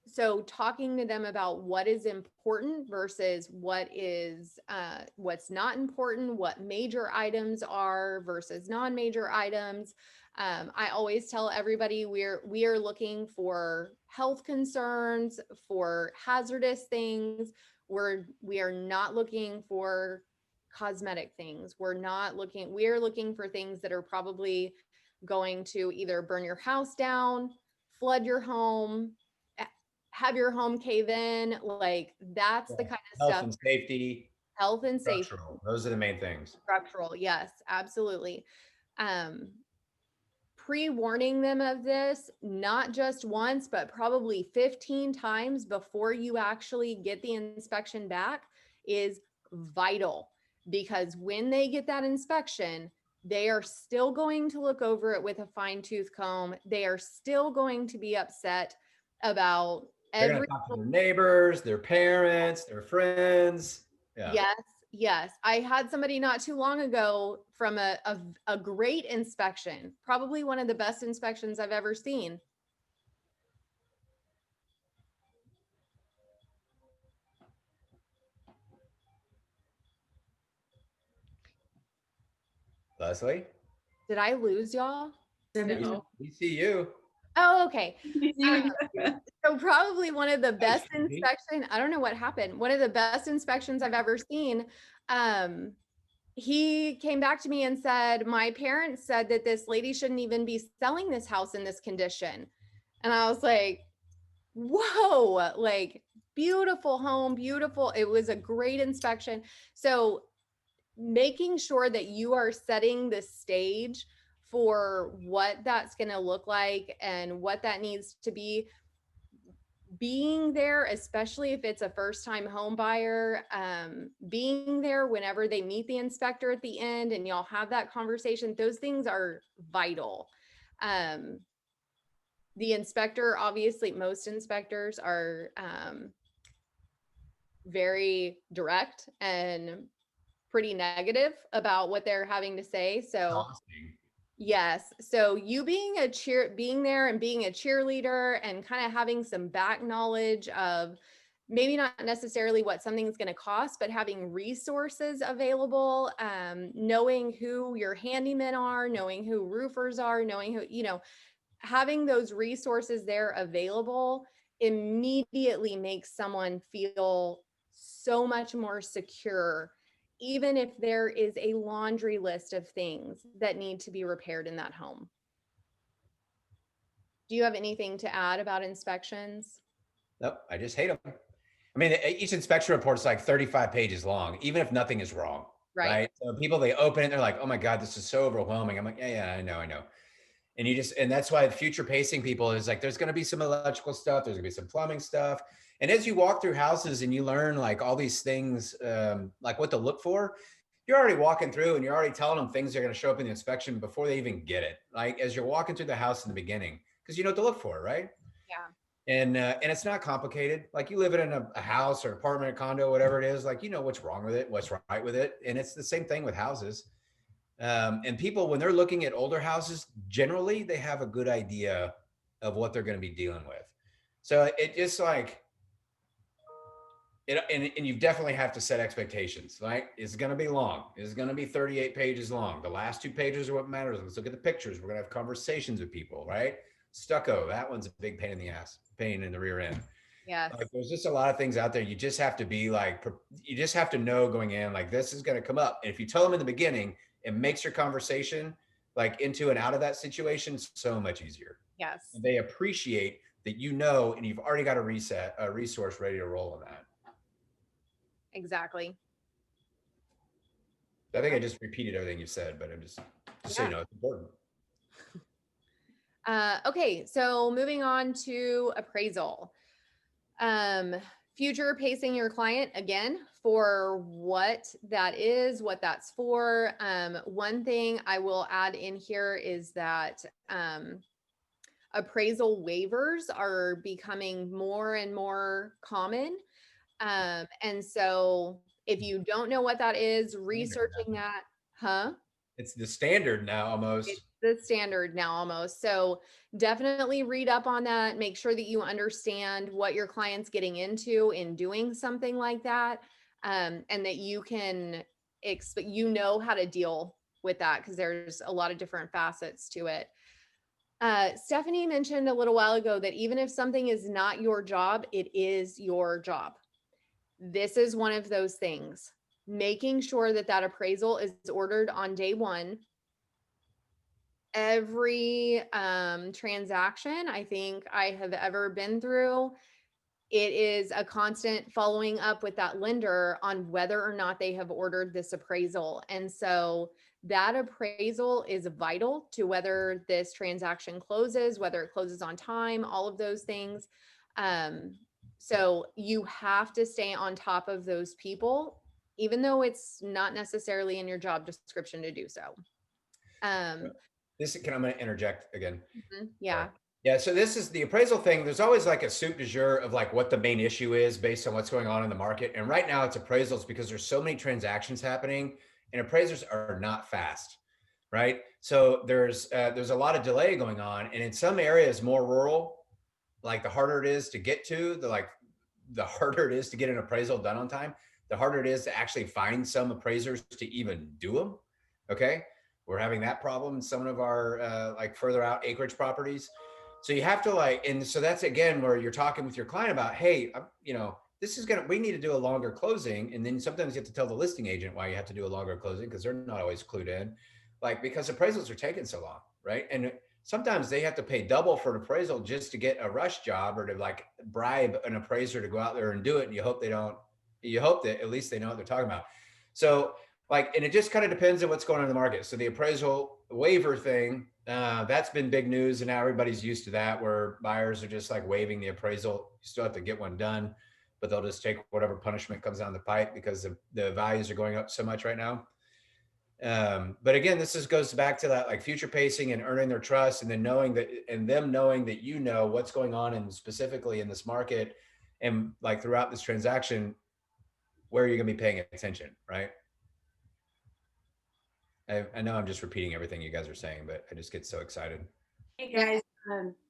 [SPEAKER 4] So talking to them about what is important versus what's not important, what major items are versus non-major items. I always tell everybody we are looking for health concerns, for hazardous things. We are not looking for cosmetic things. We are looking for things that are probably going to either burn your house down, flood your home, have your home cave in. Like that's the kind of
[SPEAKER 1] Health
[SPEAKER 4] stuff.
[SPEAKER 1] and safety.
[SPEAKER 4] Health and safety.
[SPEAKER 1] Structural. Those are the main things.
[SPEAKER 4] Structural. Yes, absolutely. Pre-warning them of this, not just once, but probably 15 times before you actually get the inspection back is vital, because when they get that inspection, they are still going to look over it with a fine-tooth comb. They are still going to be upset about
[SPEAKER 1] They're going to talk to their neighbors, their parents, their friends. Yeah.
[SPEAKER 4] Yes. I had somebody not too long ago from a great inspection, probably one of the best inspections I've ever seen.
[SPEAKER 1] Leslie?
[SPEAKER 4] Did I lose y'all?
[SPEAKER 2] No.
[SPEAKER 1] We see you.
[SPEAKER 4] Oh, okay. So probably one of the best inspection. I don't know what happened. One of the best inspections I've ever seen. He came back to me and said, my parents said that this lady shouldn't even be selling this house in this condition. And I was like, whoa, like beautiful home, beautiful. It was a great inspection. So making sure that you are setting the stage for what that's going to look like and what that needs to be, being there, especially if it's a first time home buyer, being there whenever they meet the inspector at the end and y'all have that conversation, those things are vital. The inspector, obviously most inspectors are very direct and pretty negative about what they're having to say. So
[SPEAKER 1] Daunting.
[SPEAKER 4] yes. So you being there and being a cheerleader and kind of having some back knowledge of maybe not necessarily what something's going to cost, but having resources available, knowing who your handymen are, knowing who roofers are, knowing who, having those resources there available immediately makes someone feel so much more secure, even if there is a laundry list of things that need to be repaired in that home. Do you have anything to add about inspections?
[SPEAKER 1] Nope, I just hate them. I mean, each inspection report is like 35 pages long, even if nothing is wrong.
[SPEAKER 4] Right.
[SPEAKER 1] So people, they open it, they're like, oh my God, this is so overwhelming. I'm like, yeah, I know. And that's why future pacing people is like, there's going to be some electrical stuff. There's gonna be some plumbing stuff. And as you walk through houses and you learn like all these things, like what to look for, you're already walking through and you're already telling them things that are going to show up in the inspection before they even get it. Like as you're walking through the house in the beginning, because you know what to look for, right?
[SPEAKER 4] Yeah.
[SPEAKER 1] And it's not complicated. Like you live in a house or apartment or condo, whatever it is, like, you know, what's wrong with it, what's right with it. And it's the same thing with houses. And people, when they're looking at older houses, generally they have a good idea of what they're going to be dealing with. So it just like, and you definitely have to set expectations. Like it's going to be long. It's going to be 38 pages long. The last 2 pages are what matters. Let's look at the pictures. We're going to have conversations with people, right? Stucco, that one's a big pain in the ass, pain in the rear end.
[SPEAKER 4] Yes.
[SPEAKER 1] Like there's just a lot of things out there. You just have to be like, you just have to know going in, like this is going to come up. And if you tell them in the beginning, it makes your conversation like into and out of that situation so much easier.
[SPEAKER 4] Yes.
[SPEAKER 1] And they appreciate that, you know, and you've already got a resource ready to roll on that.
[SPEAKER 4] Exactly.
[SPEAKER 1] I think I just repeated everything you said, but I'm just so you know, it's important.
[SPEAKER 4] Okay, so moving on to appraisal. Future pacing your client, again, for what that is, what that's for. One thing I will add in here is that appraisal waivers are becoming more and more common. And so if you don't know what that is, researching that,
[SPEAKER 1] It's the standard now almost.
[SPEAKER 4] It's the standard now almost. So definitely read up on that. Make sure that you understand what your client's getting into in doing something like that. And that you can how to deal with that, because there's a lot of different facets to it. Stephanie mentioned a little while ago that even if something is not your job, it is your job. This is one of those things. Making sure that that appraisal is ordered on day one. Every transaction I think I have ever been through, it is a constant following up with that lender on whether or not they have ordered this appraisal. And so that appraisal is vital to whether this transaction closes, whether it closes on time, all of those things. So you have to stay on top of those people, even though it's not necessarily in your job description to do so.
[SPEAKER 1] I'm going to interject again.
[SPEAKER 4] Yeah.
[SPEAKER 1] Yeah. So this is the appraisal thing. There's always like a soup du jour of like what the main issue is based on what's going on in the market. And right now it's appraisals because there's so many transactions happening and appraisers are not fast. Right. So there's a lot of delay going on. And in some areas more rural, like the harder it is to get to, the harder it is to get an appraisal done on time, the harder it is to actually find some appraisers to even do them. Okay. We're having that problem in some of our like further out acreage properties. So you have to and so that's again where you're talking with your client about, hey, you know, we need to do a longer closing. And then sometimes you have to tell the listing agent why you have to do a longer closing because they're not always clued in, like because appraisals are taking so long, right? And sometimes they have to pay double for an appraisal just to get a rush job or to like bribe an appraiser to go out there and do it. And you hope that at least they know what they're talking about. So like, and it just kind of depends on what's going on in the market. So the appraisal waiver thing, that's been big news. And now everybody's used to that, where buyers are just like waiving the appraisal. You still have to get one done, but they'll just take whatever punishment comes down the pipe because the values are going up so much right now. But again, goes back to that like future pacing and earning their trust, and then knowing that, and them knowing that you know what's going on, and specifically in this market, and like throughout this transaction, where you're going to be paying attention, right? I know I'm just repeating everything you guys are saying, but I just get so excited.
[SPEAKER 6] Hey guys,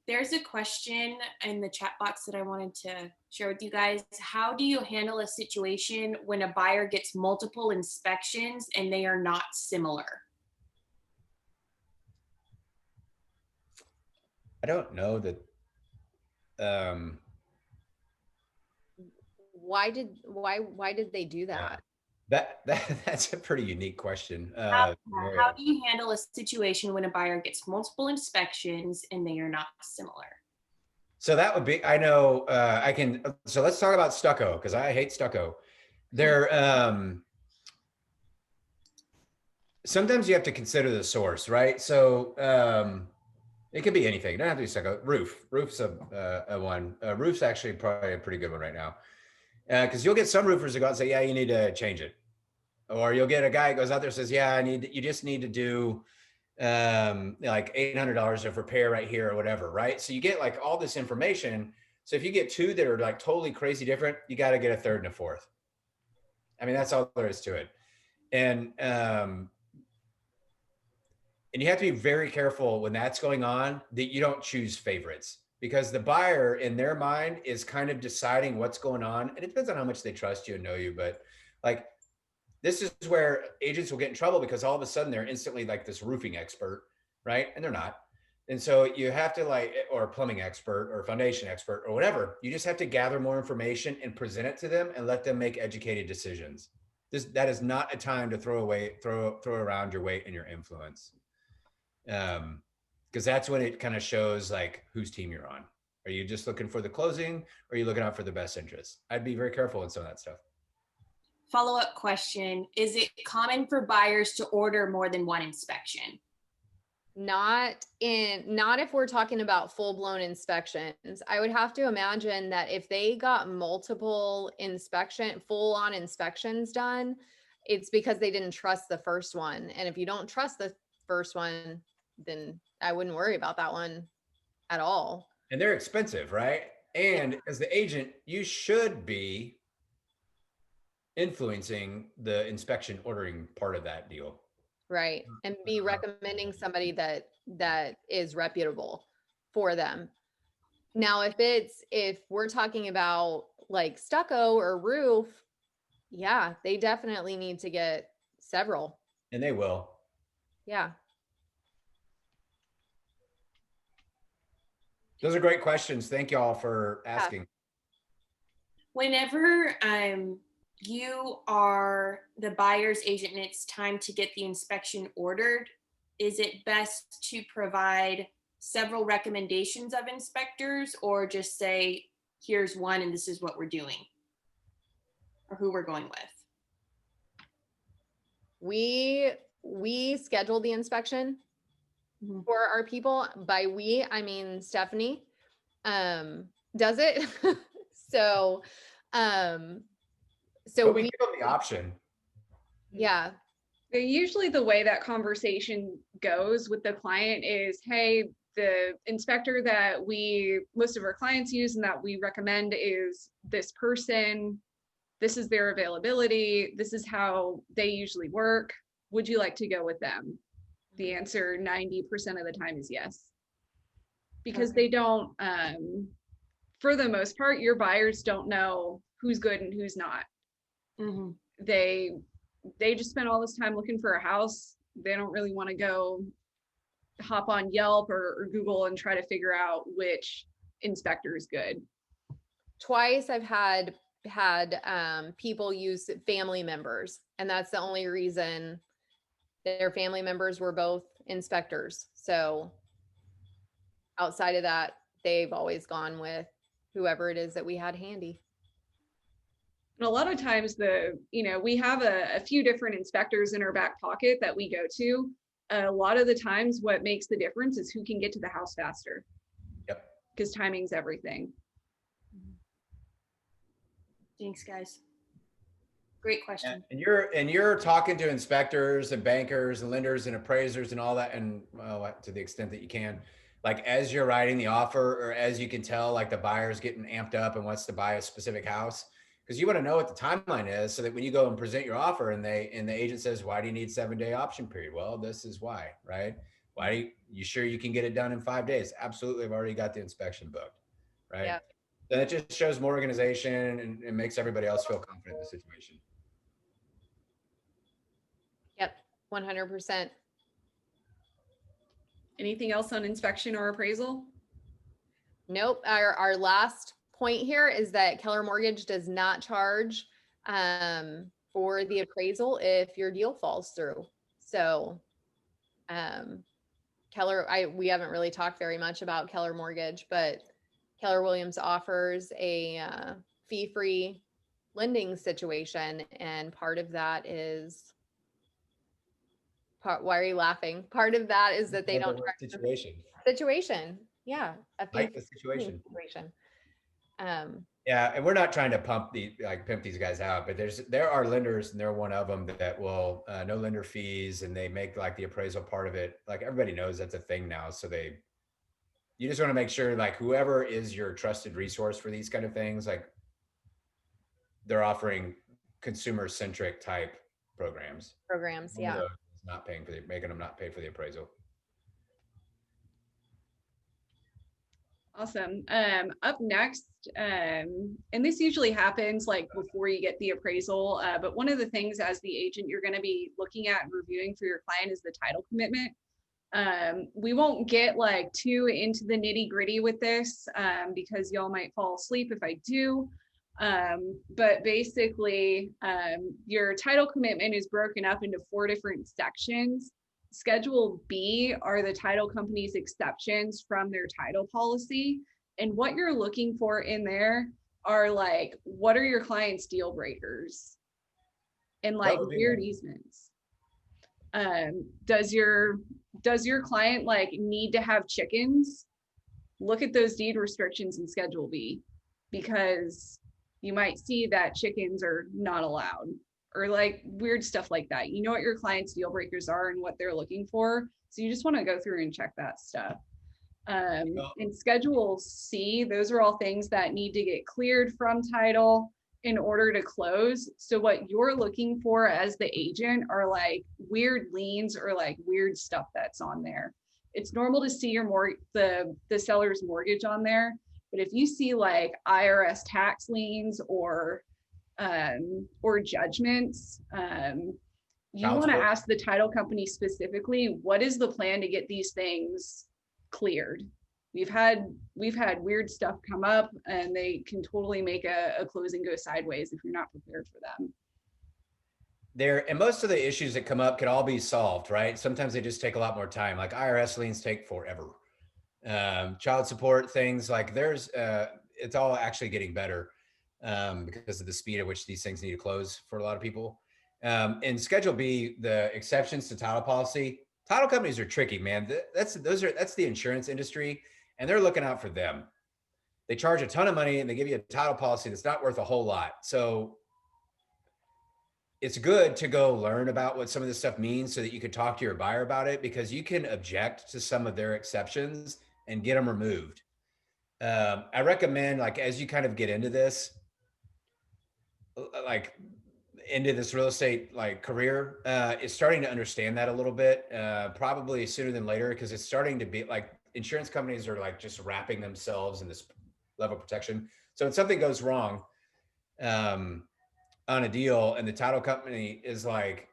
[SPEAKER 6] there's a question in the chat box that I wanted to share with you guys. How do you handle a situation when a buyer gets multiple inspections and they are not similar?
[SPEAKER 1] I don't know that.
[SPEAKER 4] Why did they do that?
[SPEAKER 1] That's a pretty unique question.
[SPEAKER 6] How do you handle a situation when a buyer gets multiple inspections and they are not similar?
[SPEAKER 1] So that would be, I know, so let's talk about stucco, because I hate stucco. Sometimes you have to consider the source, right? So it could be anything. It doesn't have to be stucco. Roof's a one. Roof's actually probably a pretty good one right now. Because you'll get some roofers that go out and say, yeah, you need to change it. Or you'll get a guy that goes out there and says, yeah, you just need to do like $800 of repair right here or whatever, right? So you get like all this information. So if you get two that are like totally crazy different, you got to get a third and a fourth. I mean, that's all there is to it. And you have to be very careful when that's going on that you don't choose favorites, because the buyer in their mind is kind of deciding what's going on. And it depends on how much they trust you and know you, but like, this is where agents will get in trouble, because all of a sudden they're instantly like this roofing expert, right? And they're not. And so you have to like, or a plumbing expert or foundation expert or whatever, you just have to gather more information and present it to them and let them make educated decisions. That is not a time to throw around your weight and your influence. Because that's when it kind of shows like whose team you're on. Are you just looking for the closing, or are you looking out for the best interest? I'd be very careful in some of that stuff.
[SPEAKER 6] Follow-up question. Is it common for buyers to order more than one inspection?
[SPEAKER 4] Not if we're talking about full-blown inspections. I would have to imagine that if they got multiple full-on inspections done, it's because they didn't trust the first one. And if you don't trust the first one, then I wouldn't worry about that one at all.
[SPEAKER 1] And they're expensive, right? And as the agent, you should be influencing the inspection ordering part of that deal.
[SPEAKER 4] Right. And be recommending somebody that is reputable for them. Now, if we're talking about like stucco or roof, yeah, they definitely need to get several.
[SPEAKER 1] And they will.
[SPEAKER 4] Yeah.
[SPEAKER 1] Those are great questions. Thank you all for asking.
[SPEAKER 6] Whenever you are the buyer's agent and it's time to get the inspection ordered, is it best to provide several recommendations of inspectors, or just say, here's one and this is what we're doing, or who we're going with?
[SPEAKER 4] We schedule the inspection for our people. By we, I mean Stephanie does it. So
[SPEAKER 1] we give them the option.
[SPEAKER 4] Yeah.
[SPEAKER 2] Usually the way that conversation goes with the client is, hey, the inspector that most of our clients use and that we recommend is this person. This is their availability. This is how they usually work. Would you like to go with them? The answer 90% of the time is yes. Because they don't, for the most part, your buyers don't know who's good and who's not.
[SPEAKER 6] Mm-hmm.
[SPEAKER 2] They just spend all this time looking for a house. They don't really want to go hop on Yelp or Google and try to figure out which inspector is good.
[SPEAKER 4] Twice I've had people use family members, and that's the only reason. Their family members were both inspectors. So outside of that, they've always gone with whoever it is that we had handy.
[SPEAKER 2] And a lot of times we have a few different inspectors in our back pocket that we go to. A lot of the times what makes the difference is who can get to the house faster.
[SPEAKER 1] Yep.
[SPEAKER 2] Because timing's everything.
[SPEAKER 6] Thanks, guys. Great question.
[SPEAKER 1] And you're talking to inspectors and bankers and lenders and appraisers and all that, and well, to the extent that you can, like as you're writing the offer, or as you can tell, like the buyer's getting amped up and wants to buy a specific house, because you want to know what the timeline is, so that when you go and present your offer and the agent says, why do you need 7-day option period? Well, this is why, right? Why you sure you can get it done in 5 days? Absolutely. I've already got the inspection booked, right?
[SPEAKER 4] Yeah.
[SPEAKER 1] Then it just shows more organization and makes everybody else feel confident in the situation.
[SPEAKER 4] Yep. 100%.
[SPEAKER 2] Anything else on inspection or appraisal?
[SPEAKER 4] Nope. Our last point here is that Keller Mortgage does not charge for the appraisal if your deal falls through. So we haven't really talked very much about Keller Mortgage, but Keller Williams offers a fee-free lending situation, and part of that is why are you laughing? Part of that is that they don't charge situation. Yeah.
[SPEAKER 1] Like the situation.
[SPEAKER 4] Yeah,
[SPEAKER 1] and we're not trying to pimp these guys out, but there are lenders, and they're one of them that will no lender fees, and they make like the appraisal part of it. Like everybody knows that's a thing now. So you just want to make sure like whoever is your trusted resource for these kind of things, like they're offering consumer centric type programs.
[SPEAKER 4] Yeah.
[SPEAKER 1] Not paying for making them not pay for the appraisal.
[SPEAKER 2] Awesome. Up next, and this usually happens like before you get the appraisal, but one of the things as the agent you're going to be looking at and reviewing for your client is the title commitment. We won't get like too into the nitty gritty with this because y'all might fall asleep if I do. But basically, your title commitment is broken up into 4 different sections. Schedule B are the title company's exceptions from their title policy. And what you're looking for in there are like, what are your client's deal breakers? And like weird easements. Does your client like need to have chickens? Look at those deed restrictions in Schedule B, because you might see that chickens are not allowed, or like weird stuff like that. You know what your client's deal breakers are and what they're looking for. So you just want to go through and check that stuff. In Schedule C, those are all things that need to get cleared from title in order to close. So what you're looking for as the agent are like weird liens or like weird stuff that's on there. It's normal to see the seller's mortgage on there, but if you see like IRS tax liens or judgments, you want to ask the title company specifically, what is the plan to get these things cleared? We've had weird stuff come up, and they can totally make a closing go sideways if you're not prepared for them.
[SPEAKER 1] And most of the issues that come up can all be solved, right? Sometimes they just take a lot more time. Like IRS liens take forever. Child support things, like it's all actually getting better because of the speed at which these things need to close for a lot of people. In Schedule B, the exceptions to title policy, title companies are tricky, man. That's the insurance industry, and they're looking out for them. They charge a ton of money and they give you a title policy that's not worth a whole lot. So it's good to go learn about what some of this stuff means so that you can talk to your buyer about it, because you can object to some of their exceptions and get them removed. I recommend, like, as you kind of get into this, like into this real estate like career, is starting to understand that a little bit, probably sooner than later, because it's starting to be like insurance companies are like just wrapping themselves in this level of protection. So if something goes wrong on a deal and the title company is like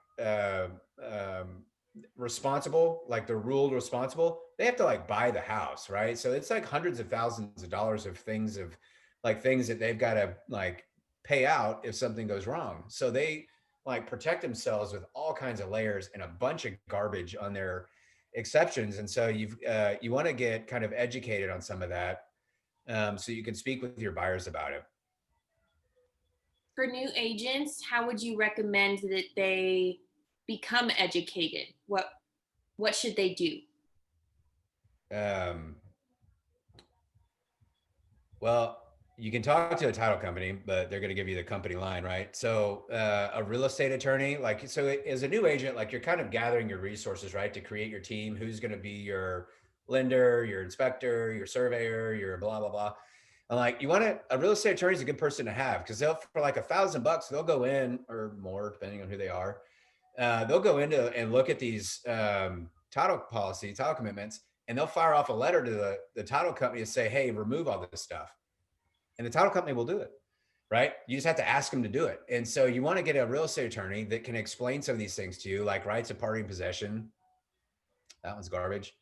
[SPEAKER 1] responsible, like they're ruled responsible, they have to like buy the house, right? So it's like hundreds of thousands of dollars of things that they've got to like pay out if something goes wrong. So they like protect themselves with all kinds of layers and a bunch of garbage on their exceptions. And so you want to get kind of educated on some of that, so you can speak with your buyers about it.
[SPEAKER 6] For new agents, how would you recommend that they become educated? What should they do?
[SPEAKER 1] Well, you can talk to a title company, but they're going to give you the company line, right? So a real estate attorney, like, so as a new agent, like you're kind of gathering your resources, right? To create your team, who's going to be your lender, your inspector, your surveyor, your blah, blah, blah. And like, a real estate attorney is a good person to have, because they'll, for like $1,000, they'll go in, or more, depending on who they are. They'll go into and look at these title commitments, and they'll fire off a letter to the title company to say, hey, remove all this stuff. And the title company will do it, right? You just have to ask them to do it. And so you want to get a real estate attorney that can explain some of these things to you, like rights of party and possession. That one's garbage.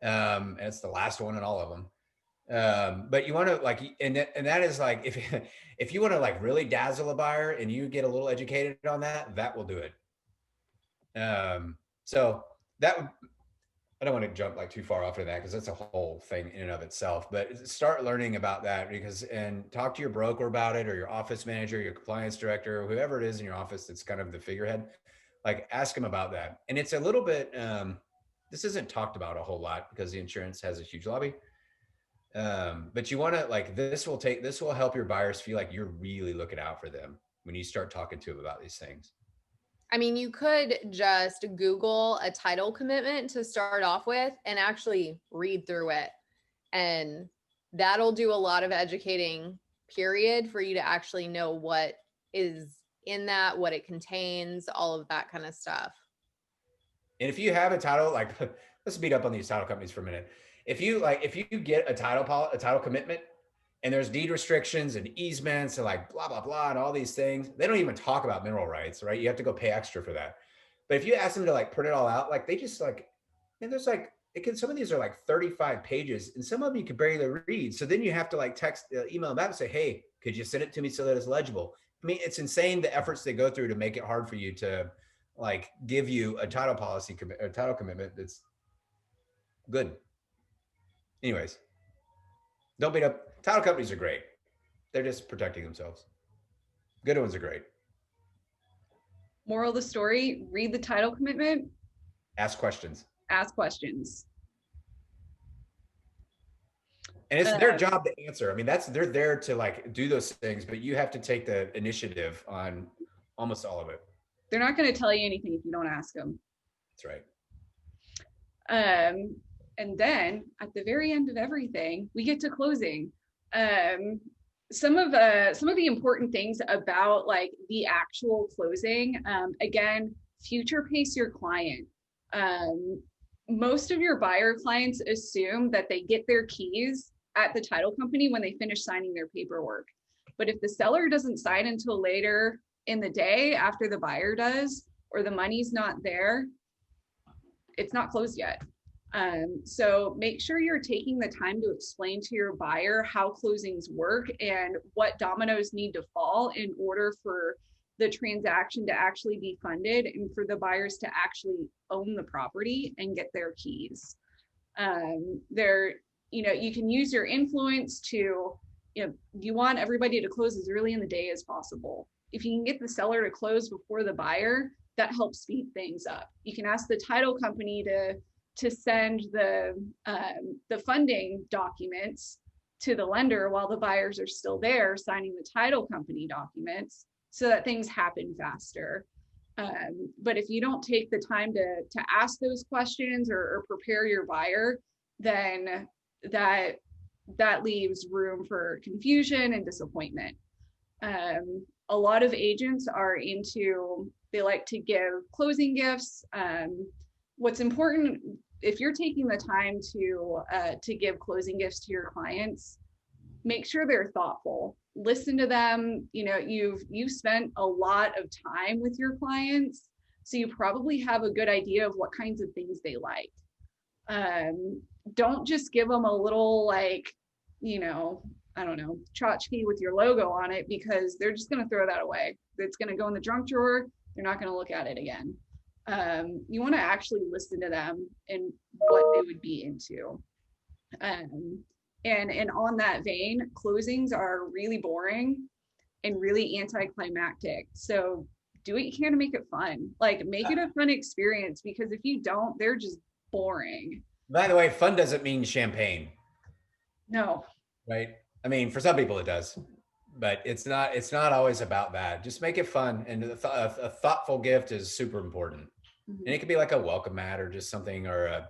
[SPEAKER 1] And it's the last one in all of them. But you want to like, and that is like, if you want to like really dazzle a buyer and you get a little educated on that, that will do it. So that, I don't want to jump like too far off of that, because that's a whole thing in and of itself, but start learning about that, and talk to your broker about it, or your office manager, your compliance director, or whoever it is in your office that's kind of the figurehead. Like, ask them about that. And it's a little bit, this isn't talked about a whole lot because the insurance has a huge lobby. But you want to like, this will help your buyers feel like you're really looking out for them when you start talking to them about these things.
[SPEAKER 4] I mean, you could just Google a title commitment to start off with and actually read through it. And that'll do a lot of educating, period, for you to actually know what is in that, what it contains, all of that kind of stuff.
[SPEAKER 1] And if you have a title, like, let's beat up on these title companies for a minute. If you get a title commitment, and there's deed restrictions and easements and like blah, blah, blah, and all these things, they don't even talk about mineral rights, right? You have to go pay extra for that. But if you ask them to like print it all out, like they just like, and there's like, some of these are like 35 pages, and some of them you can barely read. So then you have to like email them back and say, hey, could you send it to me so that it's legible? I mean, it's insane the efforts they go through to make it hard for you to like give you a title commitment that's good. Anyways, don't beat up. Title companies are great. They're just protecting themselves. Good ones are great.
[SPEAKER 2] Moral of the story, read the title commitment.
[SPEAKER 1] Ask questions.
[SPEAKER 2] Ask questions.
[SPEAKER 1] And it's their job to answer. I mean, they're there to like do those things, but you have to take the initiative on almost all of it.
[SPEAKER 2] They're not going to tell you anything if you don't ask them.
[SPEAKER 1] That's right.
[SPEAKER 2] And then at the very end of everything, we get to closing. Some of the important things about like the actual closing, again, future pace your client. Most of your buyer clients assume that they get their keys at the title company when they finish signing their paperwork. But if the seller doesn't sign until later in the day after the buyer does, or the money's not there, it's not closed yet. So make sure you're taking the time to explain to your buyer how closings work and what dominoes need to fall in order for the transaction to actually be funded and for the buyers to actually own the property and get their keys. You can use your influence to, you want everybody to close as early in the day as possible. If you can get the seller to close before the buyer, that helps speed things up. You can ask the title company to send the funding documents to the lender while the buyers are still there signing the title company documents so that things happen faster. But if you don't take the time to ask those questions or prepare your buyer, then that leaves room for confusion and disappointment. A lot of agents they like to give closing gifts. What's important, if you're taking the time to give closing gifts to your clients, make sure they're thoughtful. Listen to them. You've spent a lot of time with your clients, so you probably have a good idea of what kinds of things they like. Don't just give them a little tchotchke with your logo on it, because they're just going to throw that away. It's going to go in the junk drawer. They're not going to look at it again. You want to actually listen to them and what they would be into. And on that vein, closings are really boring and really anticlimactic. So do what you can to make it fun. Like make it a fun experience, because if you don't, they're just boring.
[SPEAKER 1] By the way, fun doesn't mean champagne,
[SPEAKER 2] No.
[SPEAKER 1] right? I mean, for some people it does, but it's not always about that. Just make it fun. And a thoughtful gift is super important.
[SPEAKER 2] Mhm.
[SPEAKER 1] And it could be like a welcome mat or just something, or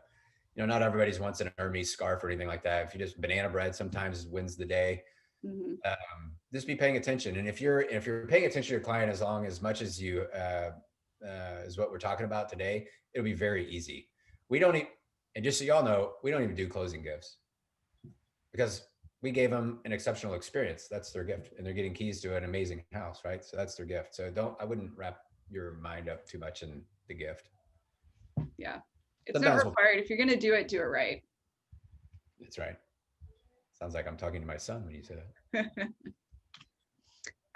[SPEAKER 1] not everybody's wants an Hermes scarf or anything like that. If you just banana bread sometimes wins the day.
[SPEAKER 2] Mhm.
[SPEAKER 1] Just be paying attention. And if you're paying attention to your client as much as you is what we're talking about today, it'll be very easy. We don't and just so y'all know, we don't even do closing gifts because we gave them an exceptional experience. That's their gift, and they're getting keys to an amazing house, right? So that's their gift. So I wouldn't wrap your mind up too much in the gift.
[SPEAKER 2] Yeah. It's
[SPEAKER 1] Sometimes
[SPEAKER 2] not
[SPEAKER 1] we'll-
[SPEAKER 2] required. If you're going to do it right.
[SPEAKER 1] That's right. Sounds like I'm talking to my son when you say that.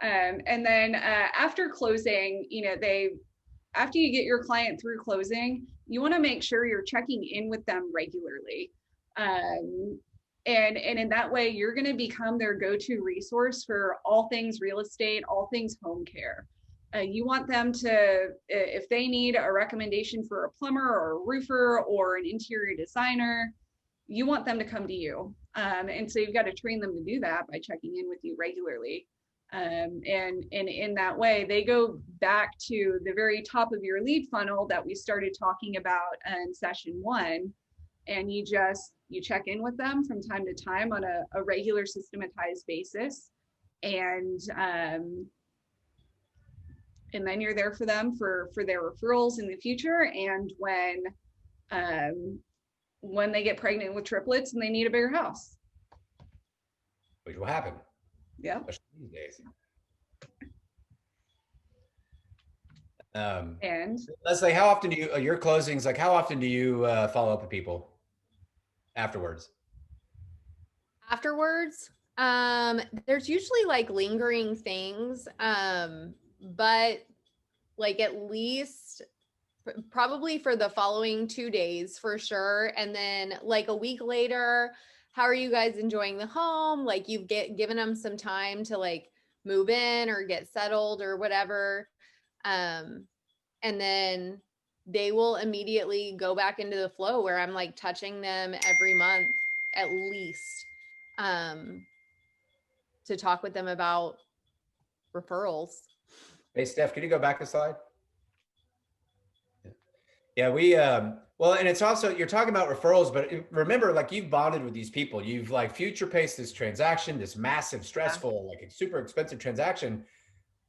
[SPEAKER 2] And then after closing, after you get your client through closing, you want to make sure you're checking in with them regularly. And in that way, you're going to become their go-to resource for all things real estate, all things home care. You want them to, if they need a recommendation for a plumber or a roofer or an interior designer, you want them to come to you. And so you've got to train them to do that by checking in with you regularly. And in that way, they go back to the very top of your lead funnel that we started talking about in session 1. And you check in with them from time to time on a regular systematized basis. And then you're there for them for their referrals in the future. And when they get pregnant with triplets and they need a bigger house.
[SPEAKER 1] Which will happen.
[SPEAKER 2] Yeah.
[SPEAKER 1] Especially these days.
[SPEAKER 2] And
[SPEAKER 1] Leslie, how often do you your closings? Like, how often do you follow up with people afterwards?
[SPEAKER 4] Afterwards, there's usually like lingering things, but like at least probably for the following 2 days for sure. And then like a week later, how are you guys enjoying the home? Like you've given them some time to like move in or get settled or whatever. And then they will immediately go back into the flow where I'm like touching them every month at least, to talk with them about referrals.
[SPEAKER 1] Hey, Steph, can you go back a slide? Yeah, we, well, and it's also, you're talking about referrals, but remember, like you've bonded with these people, you've like future paced this transaction, this massive, stressful, like super expensive transaction.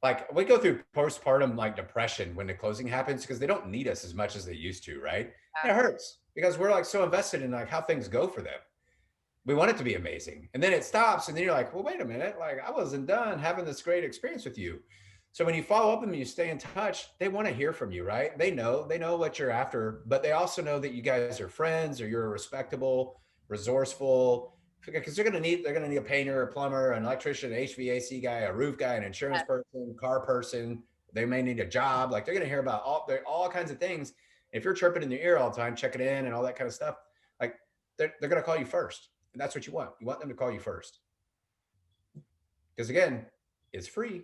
[SPEAKER 1] Like we go through postpartum like depression when the closing happens because they don't need us as much as they used to, right? And it hurts because we're like so invested in like how things go for them. We want it to be amazing. And then it stops and then you're like, well, wait a minute, like I wasn't done having this great experience with you. So when you follow up and you stay in touch, they want to hear from you, right? They know what you're after, but they also know that you guys are friends or you're respectable, resourceful, because they're going to need a painter, a plumber, an electrician, an HVAC guy, a roof guy, an insurance person, car person. They may need a job. Like they're going to hear about all kinds of things. If you're chirping in their ear all the time, checking in and all that kind of stuff, like they're going to call you first. And that's what you want. You want them to call you first. Because again, it's free.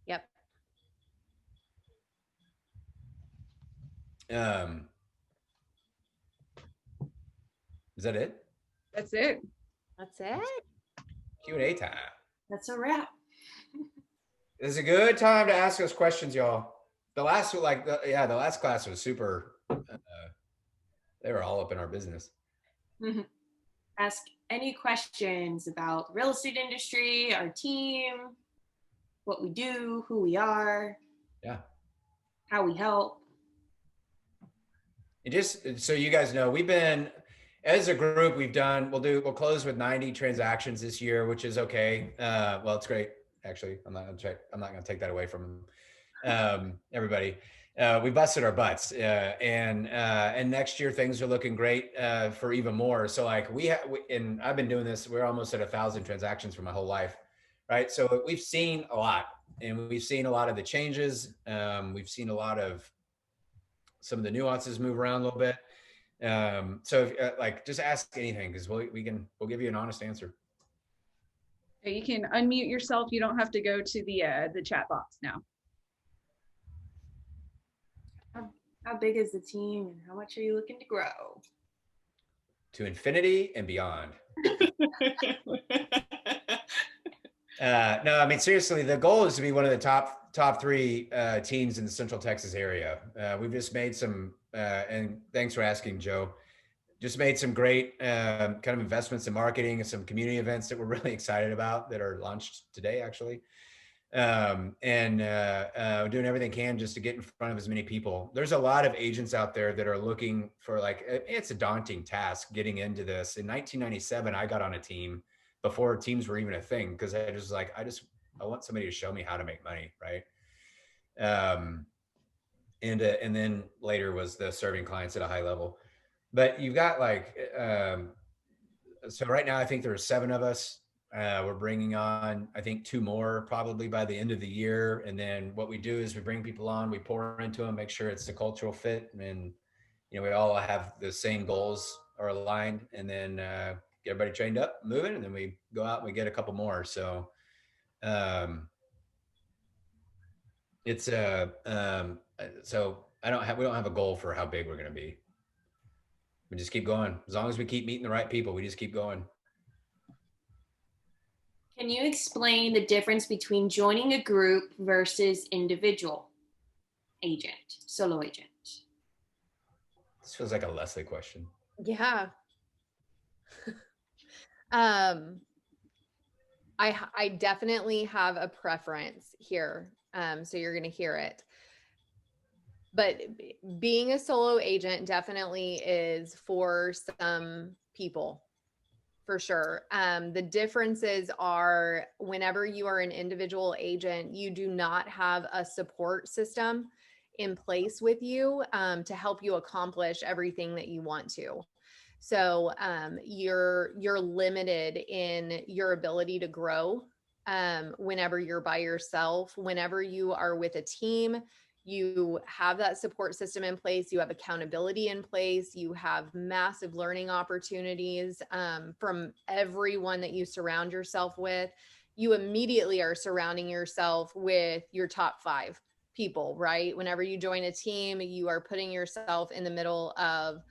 [SPEAKER 4] Yep.
[SPEAKER 1] Is that it?
[SPEAKER 2] that's it.
[SPEAKER 4] That's it.
[SPEAKER 1] Q&A time.
[SPEAKER 6] That's a wrap.
[SPEAKER 1] This is a good time to ask us questions, y'all. The last class was super. They were all up in our business.
[SPEAKER 6] Ask any questions about real estate industry, our team, what we do, who we are, how we help.
[SPEAKER 1] And just so you guys know, we've been, as a group, we'll close with 90 transactions this year, which is okay. Well, it's great. Actually, I'm not going to take that away from everybody. We busted our butts, and next year things are looking great for even more. So like and I've been doing this. We're almost at 1,000 transactions for my whole life, right? So we've seen a lot, and we've seen a lot of the changes. We've seen a lot of some of the nuances move around a little bit. So if, like, just ask anything because we'll give you an honest answer.
[SPEAKER 2] You can unmute yourself. You don't have to go to the chat box now.
[SPEAKER 6] How big is the team and how much are you looking to grow?
[SPEAKER 1] To infinity and beyond. No, I mean, seriously, the goal is to be one of the top three teams in the Central Texas area. We've just made some, and thanks for asking, Joe. Just made some great kind of investments in marketing and some community events that we're really excited about that are launched today, actually. We're doing everything can just to get in front of as many people. There's a lot of agents out there that are looking for, like, it's a daunting task getting into this. In 1997, I got on a team before teams were even a thing because I just like, I want somebody to show me how to make money, right? And then later was the serving clients at a high level. But you've got like, so right now I think there are 7 of us. We're bringing on, I think, 2 more probably by the end of the year. And then what we do is we bring people on, we pour into them, make sure it's the cultural fit. And, you know, we all have the same goals are aligned, and then get everybody trained up, moving, and then we go out and we get a couple more. So it's so we don't have a goal for how big we're going to be. We just keep going. As long as we keep meeting the right people, we just keep going.
[SPEAKER 6] Can you explain the difference between joining a group versus individual agent, solo agent?
[SPEAKER 1] This feels like a Leslie question.
[SPEAKER 4] Yeah. I definitely have a preference here. So you're going to hear it. But being a solo agent definitely is for some people, for sure. The differences are whenever you are an individual agent, you do not have a support system in place with you to help you accomplish everything that you want to. So you're limited in your ability to grow whenever you're by yourself. Whenever you are with a team, you have that support system in place, you have accountability in place, you have massive learning opportunities from everyone that you surround yourself with. You immediately are surrounding yourself with your top 5 people, right? Whenever you join a team, you are putting yourself in the middle of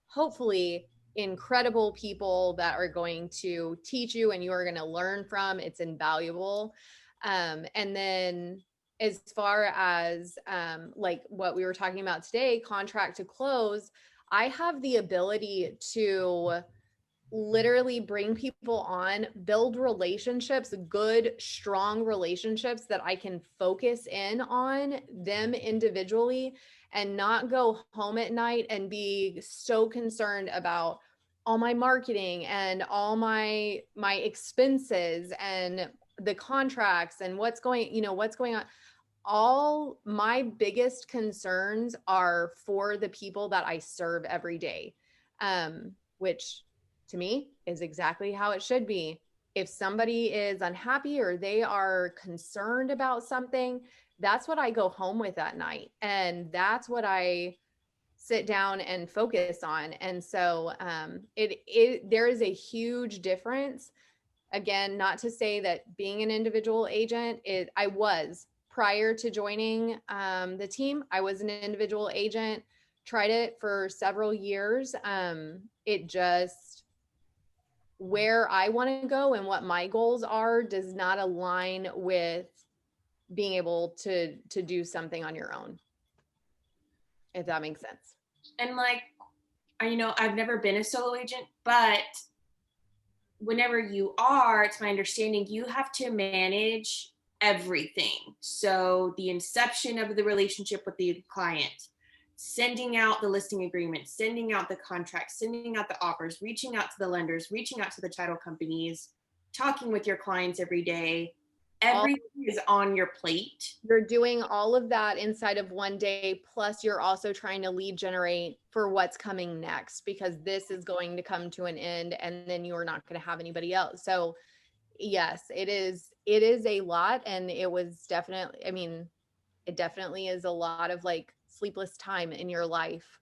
[SPEAKER 4] hopefully incredible people that are going to teach you and you are going to learn from. It's invaluable. And then as far as like what we were talking about today, contract to close, I have the ability to literally bring people on, build relationships, good, strong relationships that I can focus in on them individually and not go home at night and be so concerned about all my marketing and all my expenses and the contracts and what's going on. All my biggest concerns are for the people that I serve every day, which to me is exactly how it should be. If somebody is unhappy or they are concerned about something, that's what I go home with at night. And that's what I sit down and focus on. And so there is a huge difference. Again, not to say that being an individual agent I was prior to joining the team, I was an individual agent, tried it for several years. It just, where I want to go and what my goals are does not align with being able to do something on your own, if that makes sense.
[SPEAKER 6] And like, I've never been a solo agent, but whenever you are, it's my understanding you have to manage everything. So the inception of the relationship with the client, sending out the listing agreement, sending out the contracts, sending out the offers, reaching out to the lenders, reaching out to the title companies, talking with your clients every day. Everything is on your plate.
[SPEAKER 4] You're doing all of that inside of one day. Plus you're also trying to lead generate for what's coming next, because this is going to come to an end and then you're not going to have anybody else. So yes, it is a lot. And it was definitely, it definitely is a lot of like sleepless time in your life.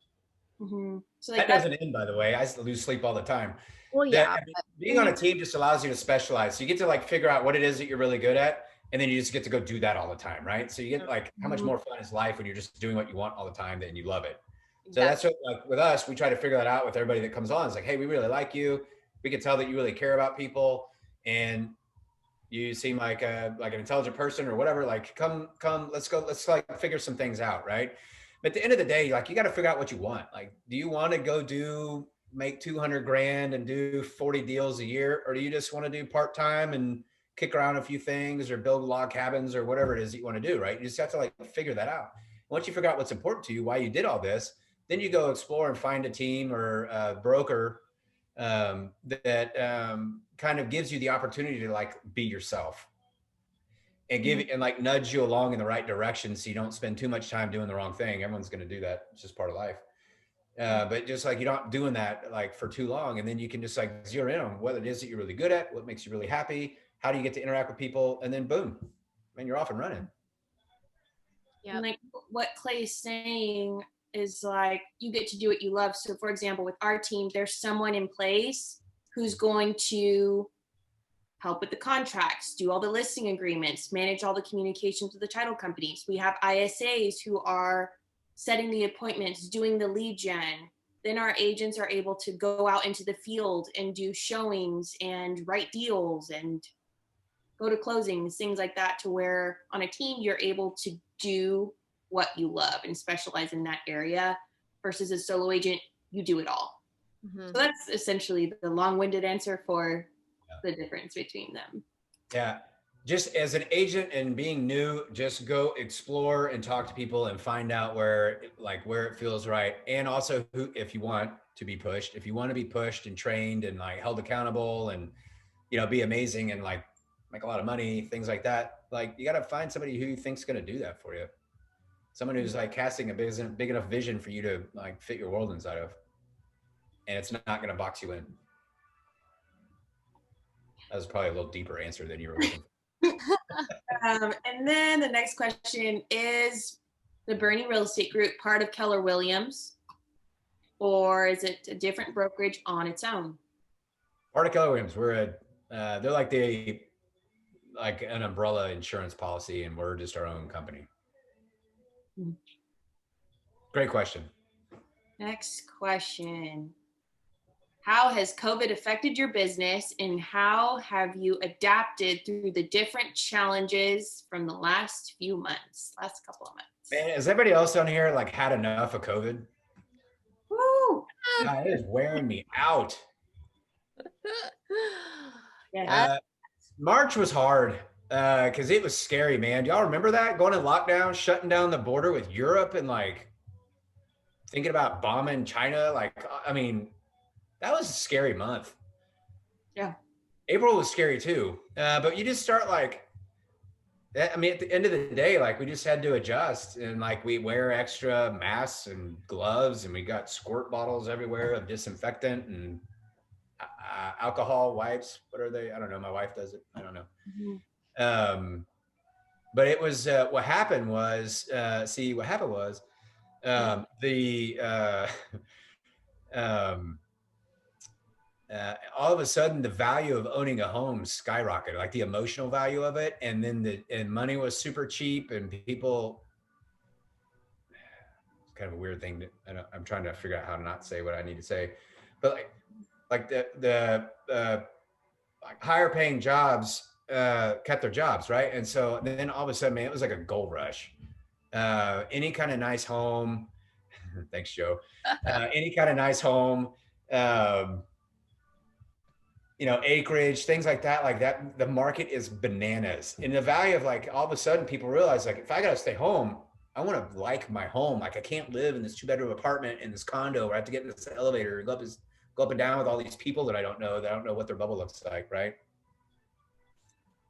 [SPEAKER 6] Mhm. So
[SPEAKER 1] That
[SPEAKER 6] like that.
[SPEAKER 1] doesn't end, by the way. I lose sleep all the time.
[SPEAKER 4] Well,
[SPEAKER 1] That
[SPEAKER 4] yeah.
[SPEAKER 1] being on a team just allows you to specialize. So you get to like figure out what it is that you're really good at, and then you just get to go do that all the time, right? So you get like how much more fun is life when you're just doing what you want all the time and you love it. So that's what, like with us, we try to figure that out with everybody that comes on. It's like, hey, we really like you. We can tell that you really care about people, and you seem like an intelligent person or whatever. Like, come, let's go, let's like figure some things out, right? But at the end of the day, like you got to figure out what you want. Like, do you want to go make 200 grand and do 40 deals a year, or do you just want to do part time and kick around a few things or build log cabins or whatever it is that you want to do, right? You just have to like figure that out. Once you figure out what's important to you, why you did all this, then you go explore and find a team or a broker that kind of gives you the opportunity to like be yourself and give and like nudge you along in the right direction so you don't spend too much time doing the wrong thing. Everyone's going to do that. It's just part of life. But just like you're not doing that like for too long, and then you can just like zero in on what it is that you're really good at, what makes you really happy, how do you get to interact with people, and then boom, man, you're off and running.
[SPEAKER 6] And like what Clay's saying is like you get to do what you love. So for example, with our team, there's someone in place who's going to help with the contracts, do all the listing agreements, manage all the communications with the title companies. We have ISAs who are setting the appointments, doing the lead gen. Then our agents are able to go out into the field and do showings and write deals and go to closings, things like that, to where on a team, you're able to do what you love and specialize in that area versus a solo agent, you do it all. So that's essentially the long-winded answer for the difference between them.
[SPEAKER 1] Yeah. Just as an agent and being new, just go explore and talk to people and find out where it feels right. And also who, if you want to be pushed, if you want to be pushed and trained and like held accountable and, you know, be amazing and like make a lot of money, things like that. Like you got to find somebody who you think's going to do that for you. Someone who's like casting a big enough vision for you to like fit your world inside of. And it's not going to box you in. That was probably a little deeper answer than you were looking for.
[SPEAKER 6] And then the next question is the Bernie Real Estate Group part of Keller Williams, or is it a different brokerage on its own?
[SPEAKER 1] Part of Keller Williams. They're like an umbrella insurance policy, and we're just our own company. Great question.
[SPEAKER 6] Next question. How has COVID affected your business, and how have you adapted through the different challenges from the last couple of months?
[SPEAKER 1] Man, has everybody else down here like had enough of COVID?
[SPEAKER 6] Woo!
[SPEAKER 1] God, it is wearing me out. March was hard because it was scary, man. Do y'all remember that? Going in lockdown, shutting down the border with Europe, and like thinking about bombing China. Like, I mean, that was a scary month.
[SPEAKER 6] Yeah.
[SPEAKER 1] April was scary too. But you just start like, I mean, at the end of the day, like we just had to adjust, and like we wear extra masks and gloves, and we got squirt bottles everywhere of disinfectant and alcohol wipes. What are they? I don't know. My wife does it. I don't know. But it was, what happened was, all of a sudden the value of owning a home skyrocketed, like the emotional value of it. And then money was super cheap, and people, it's kind of a weird thing that I'm trying to figure out how to not say what I need to say, but like the like higher paying jobs kept their jobs, right? And so then all of a sudden, man, it was like a gold rush. Any kind of nice home, thanks, Joe. Any kind of nice home, you know, acreage, things like that, the market is bananas. And the value of like, all of a sudden people realize like, if I got to stay home, I want to like my home. Like I can't live in this 2-bedroom apartment in this condo where I have to get in this elevator and go up and down with all these people that I don't know what their bubble looks like, right?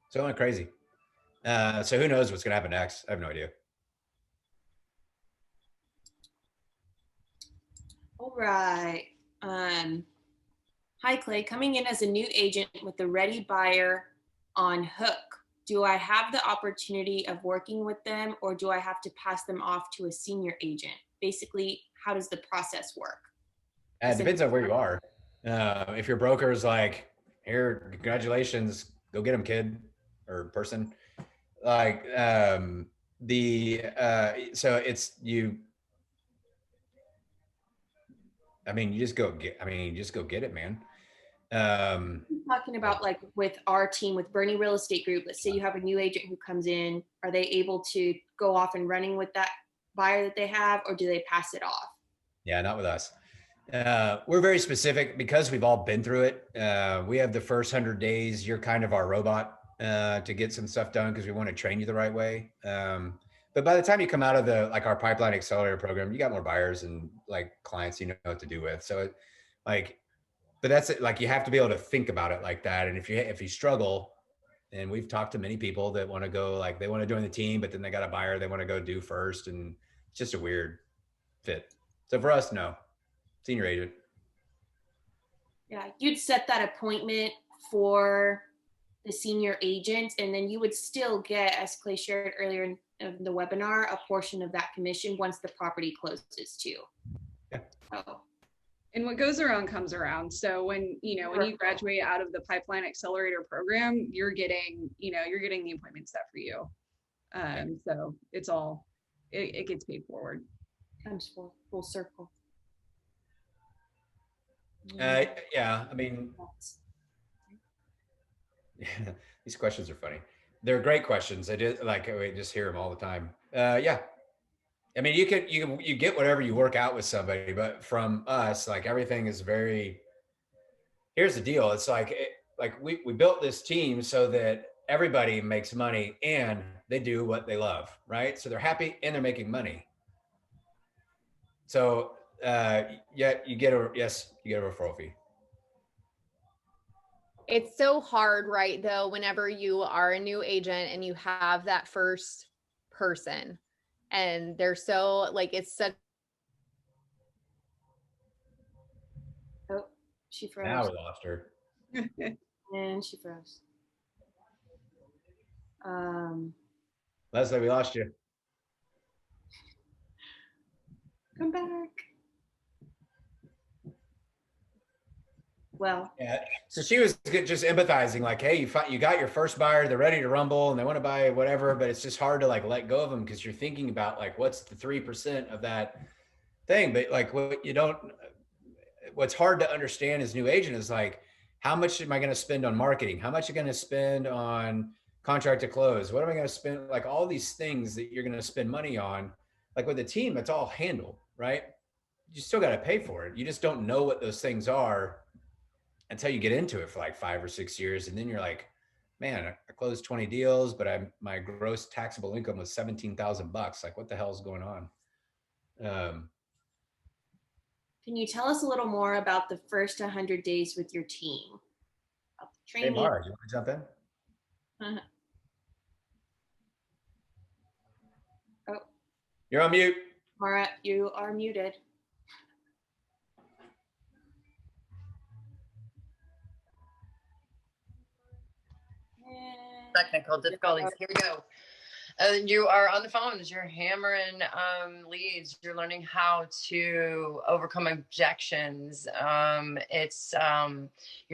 [SPEAKER 1] So it went crazy. So who knows what's going to happen next? I have no idea.
[SPEAKER 6] All right. Hi, Clay. Coming in as a new agent with the ready buyer on hook. do I have the opportunity of working with them, or do I have to pass them off to a senior agent? Basically, how does the process work?
[SPEAKER 1] It depends on where you are. If your broker is like, here, congratulations, go get him, kid or person. Like so it's you. I mean, you just go get. I mean, you just go get it, man.
[SPEAKER 6] I'm talking about like with our team, with Bernie Real Estate Group. Let's say you have a new agent who comes in. Are they able to go off and running with that buyer that they have, or do they pass it off?
[SPEAKER 1] Yeah, not with us. We're very specific because we've all been through it. We have the first 100 days. You're kind of our robot to get some stuff done because we want to train you the right way. But by the time you come out of our pipeline accelerator program, you got more buyers and like clients you know what to do with. So but that's it. Like you have to be able to think about it like that. And if you struggle, and we've talked to many people that want to go, like they want to join the team, but then they got a buyer they want to go do first. And it's just a weird fit. So for us, no. Senior agent.
[SPEAKER 6] Yeah, you'd set that appointment for the senior agent, and then you would still get, as Clay shared earlier in the webinar, a portion of that commission once the property closes too.
[SPEAKER 1] Yeah.
[SPEAKER 6] Oh.
[SPEAKER 2] And what goes around comes around. So when you graduate out of the Pipeline Accelerator program, you're getting the appointment set for you. So it's all, it gets paid forward.
[SPEAKER 6] Comes full circle.
[SPEAKER 1] Yeah, I mean, these questions are funny. They're great questions. I just hear them all the time. Yeah, I mean, you get whatever you work out with somebody, but from us, like everything is very. Here's the deal. It's like we built this team so that everybody makes money and they do what they love, right? So they're happy and they're making money. So you get a referral fee.
[SPEAKER 4] It's so hard, right, though, whenever you are a new agent and you have that first person and they're so like, it's such.
[SPEAKER 6] Oh, she froze.
[SPEAKER 1] Now we lost her.
[SPEAKER 6] And she froze.
[SPEAKER 1] Leslie, we lost you.
[SPEAKER 6] Come back. Well,
[SPEAKER 1] yeah. So she was just empathizing, like, hey, you got your first buyer, they're ready to rumble, and they want to buy whatever, but it's just hard to like let go of them because you're thinking about like what's the 3% of that thing. But like what's hard to understand as new agent is like, how much am I going to spend on marketing? How much are you going to spend on contract to close? What am I going to spend? Like all these things that you're going to spend money on. Like with the team, it's all handled, right? You still got to pay for it. You just don't know what those things are until you get into it for like 5 or 6 years. And then you're like, man, I closed 20 deals, but my gross taxable income was $17,000. Like what the hell is going on?
[SPEAKER 6] Can you tell us a little more about the first 100 days with your team?
[SPEAKER 1] Hey, Mara, you want to jump in?
[SPEAKER 6] Uh-huh. Oh.
[SPEAKER 1] You're on mute.
[SPEAKER 6] Mara, you are muted.
[SPEAKER 5] Technical difficulties. Here we go. You are on the phones. You're hammering leads. You're learning how to overcome objections. You're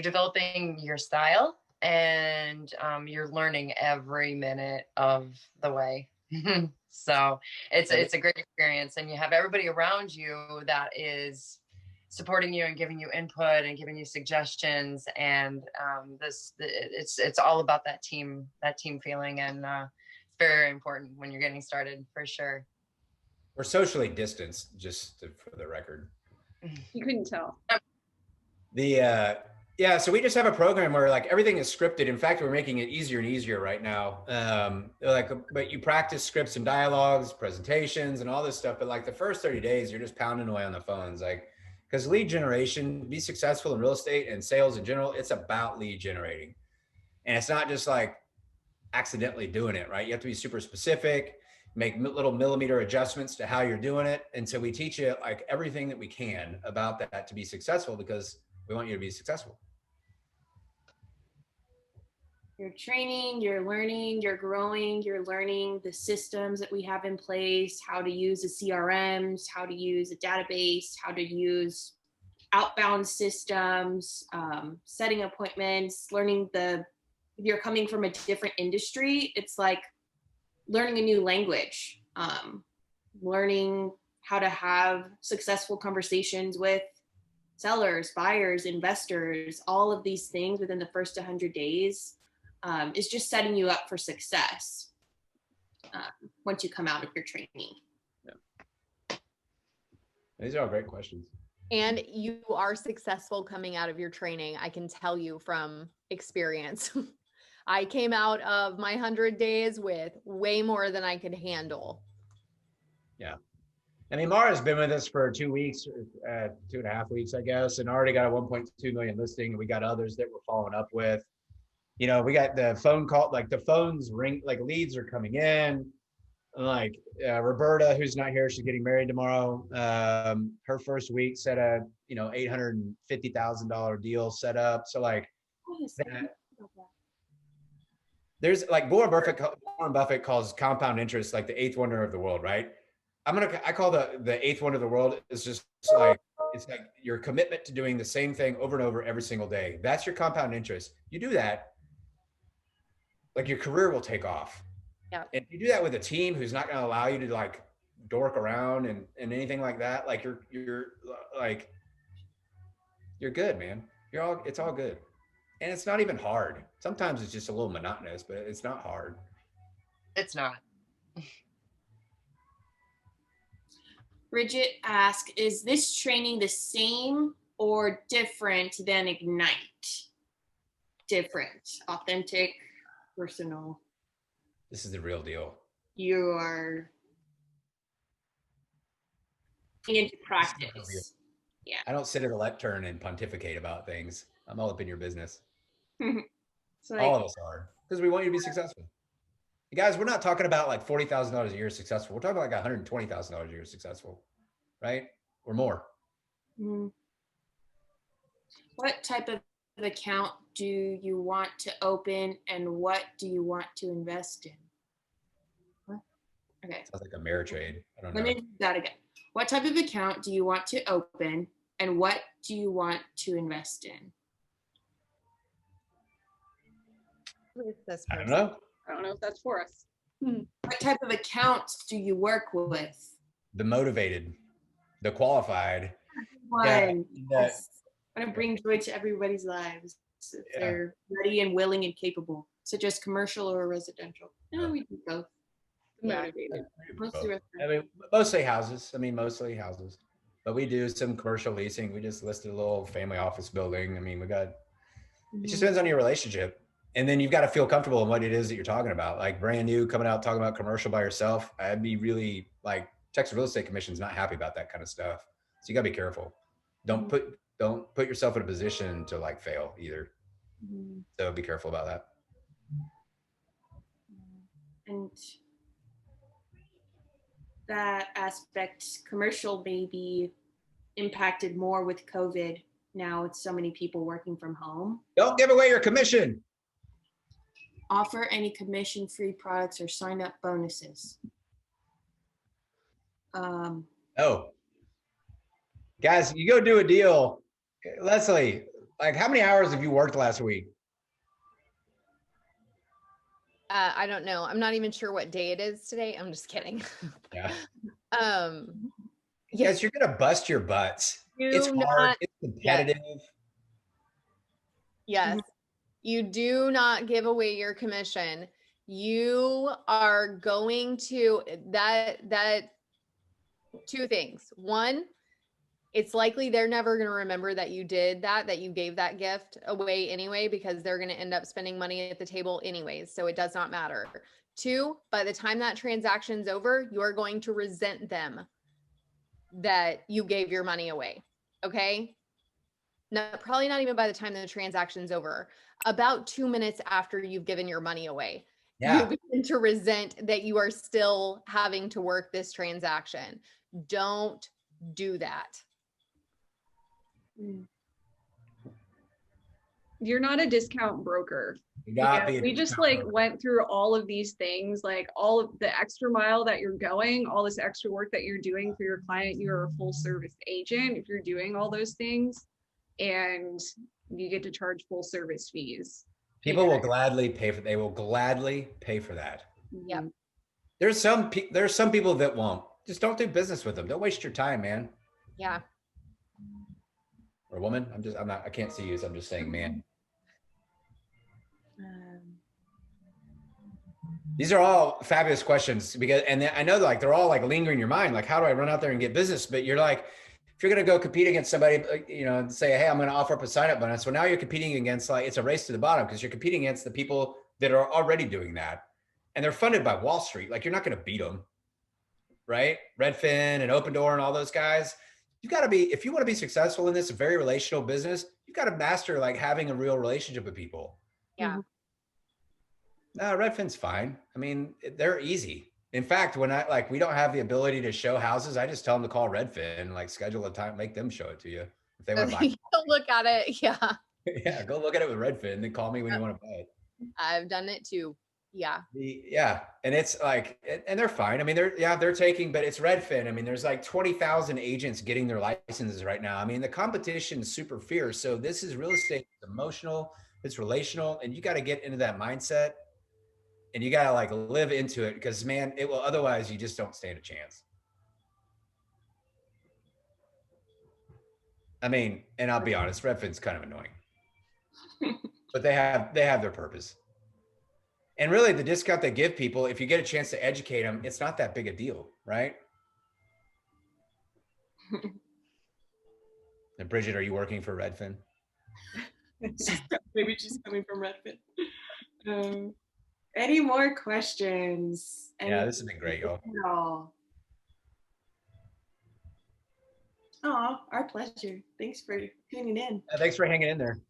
[SPEAKER 5] developing your style, and you're learning every minute of the way. So it's a great experience, and you have everybody around you that is supporting you and giving you input and giving you suggestions. And it's all about that team feeling, and it's very important when you're getting started, for sure.
[SPEAKER 1] We're socially distanced, for the record.
[SPEAKER 2] You couldn't tell.
[SPEAKER 1] Yeah, so we just have a program where like everything is scripted. In fact, we're making it easier and easier right now. But you practice scripts and dialogues, presentations, and all this stuff. But like the first 30 days, you're just pounding away on the phones, like. Because lead generation, be successful in real estate and sales in general, it's about lead generating. And it's not just like accidentally doing it, right? You have to be super specific, make little millimeter adjustments to how you're doing it. And so we teach you like everything that we can about that to be successful, because we want you to be successful.
[SPEAKER 6] You're training, you're learning, you're growing, you're learning the systems that we have in place, how to use the CRMs, how to use a database, how to use outbound systems, setting appointments, learning if you're coming from a different industry, it's like learning a new language, learning how to have successful conversations with sellers, buyers, investors, all of these things within the first 100 days is just setting you up for success once you come out of your training.
[SPEAKER 1] These are all great questions.
[SPEAKER 4] And you are successful coming out of your training. I can tell you from experience. I came out of my 100 days with way more than I could handle.
[SPEAKER 1] Yeah. I mean, Mara's been with us for 2 weeks, 2.5 weeks, I guess, and already got a 1.2 million listing. And we got others that we're following up with. You know, we got the phone call, like the phones ring, like leads are coming in. Like Roberta, who's not here, she's getting married tomorrow. Her first week set a, you know, $850,000 deal set up. So like, there's like Warren Buffett calls compound interest like the eighth wonder of the world, right? I call the eighth wonder of the world is just like, it's like your commitment to doing the same thing over and over every single day. That's your compound interest. You do that, like your career will take off.
[SPEAKER 4] Yeah.
[SPEAKER 1] And you do that with a team who's not going to allow you to like dork around and anything like that. Like you're like, you're good, man. It's all good. And it's not even hard. Sometimes it's just a little monotonous, but it's not hard.
[SPEAKER 5] It's not.
[SPEAKER 6] Bridget asked, is this training the same or different than Ignite? Different, authentic, personal.
[SPEAKER 1] This is the real deal.
[SPEAKER 6] You are into practice. Yeah.
[SPEAKER 1] I don't sit at a lectern and pontificate about things. I'm all up in your business.
[SPEAKER 6] So like,
[SPEAKER 1] all of us are, because we want you to be successful. You guys, we're not talking about like $40,000 a year successful. We're talking about like $120,000 a year successful, right? Or more.
[SPEAKER 6] What type of account do you want to open and what do you want to invest in? What? Okay.
[SPEAKER 1] Sounds like a Ameritrade. I don't know.
[SPEAKER 6] Let me do that again. What type of account do you want to open and what do you want to invest in?
[SPEAKER 4] Who is this
[SPEAKER 1] I don't
[SPEAKER 4] person?
[SPEAKER 1] know.
[SPEAKER 2] I don't know if that's for us.
[SPEAKER 6] What type of accounts do you work with?
[SPEAKER 1] The motivated, the qualified.
[SPEAKER 6] One.
[SPEAKER 1] Yeah.
[SPEAKER 6] Yes. I want to bring joy to everybody's lives if they're ready and willing and capable, such as commercial or residential. No, we do both.
[SPEAKER 2] Motivated.
[SPEAKER 6] Mostly
[SPEAKER 1] I mean, mostly houses. Mostly houses. But we do some commercial leasing. We just listed a little family office building. I mean, we got, it just depends on your relationship. And then you've got to feel comfortable in what it is that you're talking about. Like brand new coming out, talking about commercial by yourself. I'd be really like, Texas Real Estate Commission's not happy about that kind of stuff. So you gotta be careful. Don't put yourself in a position to like fail either. So be careful about that.
[SPEAKER 6] And that aspect, commercial may be impacted more with COVID. Now with so many people working from home.
[SPEAKER 1] Don't give away your commission.
[SPEAKER 6] Offer any commission-free products or sign-up bonuses.
[SPEAKER 1] Oh, guys, you go do a deal. Leslie, like how many hours have you worked last week?
[SPEAKER 4] I don't know. I'm not even sure what day it is today. I'm just kidding.
[SPEAKER 1] Yeah.
[SPEAKER 4] Yes,
[SPEAKER 1] You're gonna bust your butts. It's hard.
[SPEAKER 4] not-
[SPEAKER 1] It's competitive.
[SPEAKER 4] Yes. You do not give away your commission. You are going to that two things. One, it's likely they're never going to remember that you did that you gave that gift away anyway, because they're going to end up spending money at the table anyways. So it does not matter. Two, by the time that transaction's over, you're going to resent them that you gave your money away. Okay. No, probably not even by the time the transaction's over. About 2 minutes after you've given your money away, you begin to resent that you are still having to work this transaction. Don't do that.
[SPEAKER 2] you're not a discount broker.
[SPEAKER 1] You got
[SPEAKER 2] Yeah, we just like went through all of these things, like all of the extra mile that you're going, all this extra work that you're doing for your client. You're a full service agent if you're doing all those things, and you get to charge full service fees.
[SPEAKER 1] People will gladly pay for. They will gladly pay for that.
[SPEAKER 4] Yep.
[SPEAKER 1] There's some people that won't. Just don't do business with them. Don't waste your time, man.
[SPEAKER 4] Yeah.
[SPEAKER 1] Or woman. I can't see you, so I'm just saying, man. These are all fabulous questions because, and I know like they're all like lingering in your mind. Like, how do I run out there and get business? But you're like, if you're going to go compete against somebody, you know, and say, hey, I'm going to offer up a sign-up bonus. Well, now you're competing against, like, it's a race to the bottom because you're competing against the people that are already doing that. And they're funded by Wall Street. Like, you're not going to beat them, right? Redfin and Open Door and all those guys. You've got to be, if you want to be successful in this very relational business, you've got to master like having a real relationship with people.
[SPEAKER 4] Yeah.
[SPEAKER 1] No, Redfin's fine. I mean, they're easy. In fact, when we don't have the ability to show houses, I just tell them to call Redfin, like schedule a time, make them show it to you. If they want to buy it.
[SPEAKER 4] Look at it. Yeah.
[SPEAKER 1] Yeah, go look at it with Redfin, then call me when you want to buy it.
[SPEAKER 4] I've done it too. Yeah.
[SPEAKER 1] Yeah. And it's like, and they're fine. I mean, they're taking, but it's Redfin. I mean, there's like 20,000 agents getting their licenses right now. I mean, the competition is super fierce. So this is real estate. It's emotional, it's relational, and you got to get into that mindset. And you got to like live into it because, man, it will, otherwise you just don't stand a chance. I mean, and I'll be honest, Redfin's kind of annoying, but they have their purpose. And really the discount they give people, if you get a chance to educate them, it's not that big a deal, right? And Bridget, are you working for Redfin?
[SPEAKER 6] Maybe she's coming from Redfin. Any more questions?
[SPEAKER 1] Yeah, this has been great, y'all.
[SPEAKER 6] Oh, our pleasure. Thanks for tuning in.
[SPEAKER 1] Thanks for hanging in there.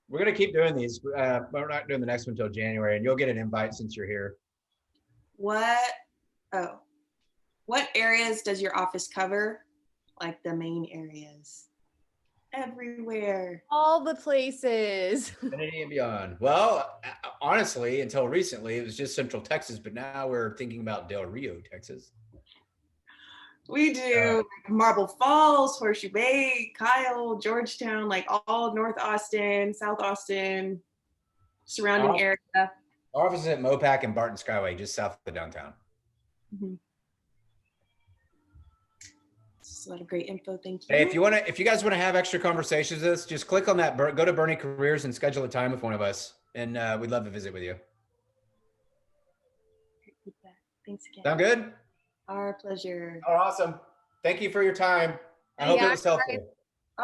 [SPEAKER 1] We're going to keep doing these. But we're not doing the next one until January, and you'll get an invite since you're here.
[SPEAKER 6] What areas does your office cover? Like the main areas? Everywhere.
[SPEAKER 4] All the places.
[SPEAKER 1] Infinity and beyond. Well, honestly, until recently, it was just Central Texas, but now we're thinking about Del Rio, Texas.
[SPEAKER 6] We do Marble Falls, Horseshoe Bay, Kyle, Georgetown, like all North Austin, South Austin, surrounding area.
[SPEAKER 1] Our office is at Mopac and Barton Skyway, just south of downtown.
[SPEAKER 6] Mm-hmm. It's a lot of great info. Thank you.
[SPEAKER 1] Hey, if you guys want to have extra conversations with us, just click on that. Go to Bernie Careers and schedule a time with one of us, and we'd love to visit with you.
[SPEAKER 6] Thanks again.
[SPEAKER 1] Sound good?
[SPEAKER 6] Our pleasure.
[SPEAKER 1] Oh, awesome. Thank you for your time. I hope it was helpful.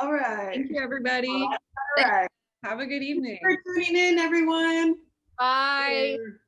[SPEAKER 6] All right.
[SPEAKER 2] Thank you, everybody.
[SPEAKER 6] All right.
[SPEAKER 2] Have a good evening.
[SPEAKER 6] Thanks for tuning in, everyone.
[SPEAKER 4] Bye.
[SPEAKER 1] Later.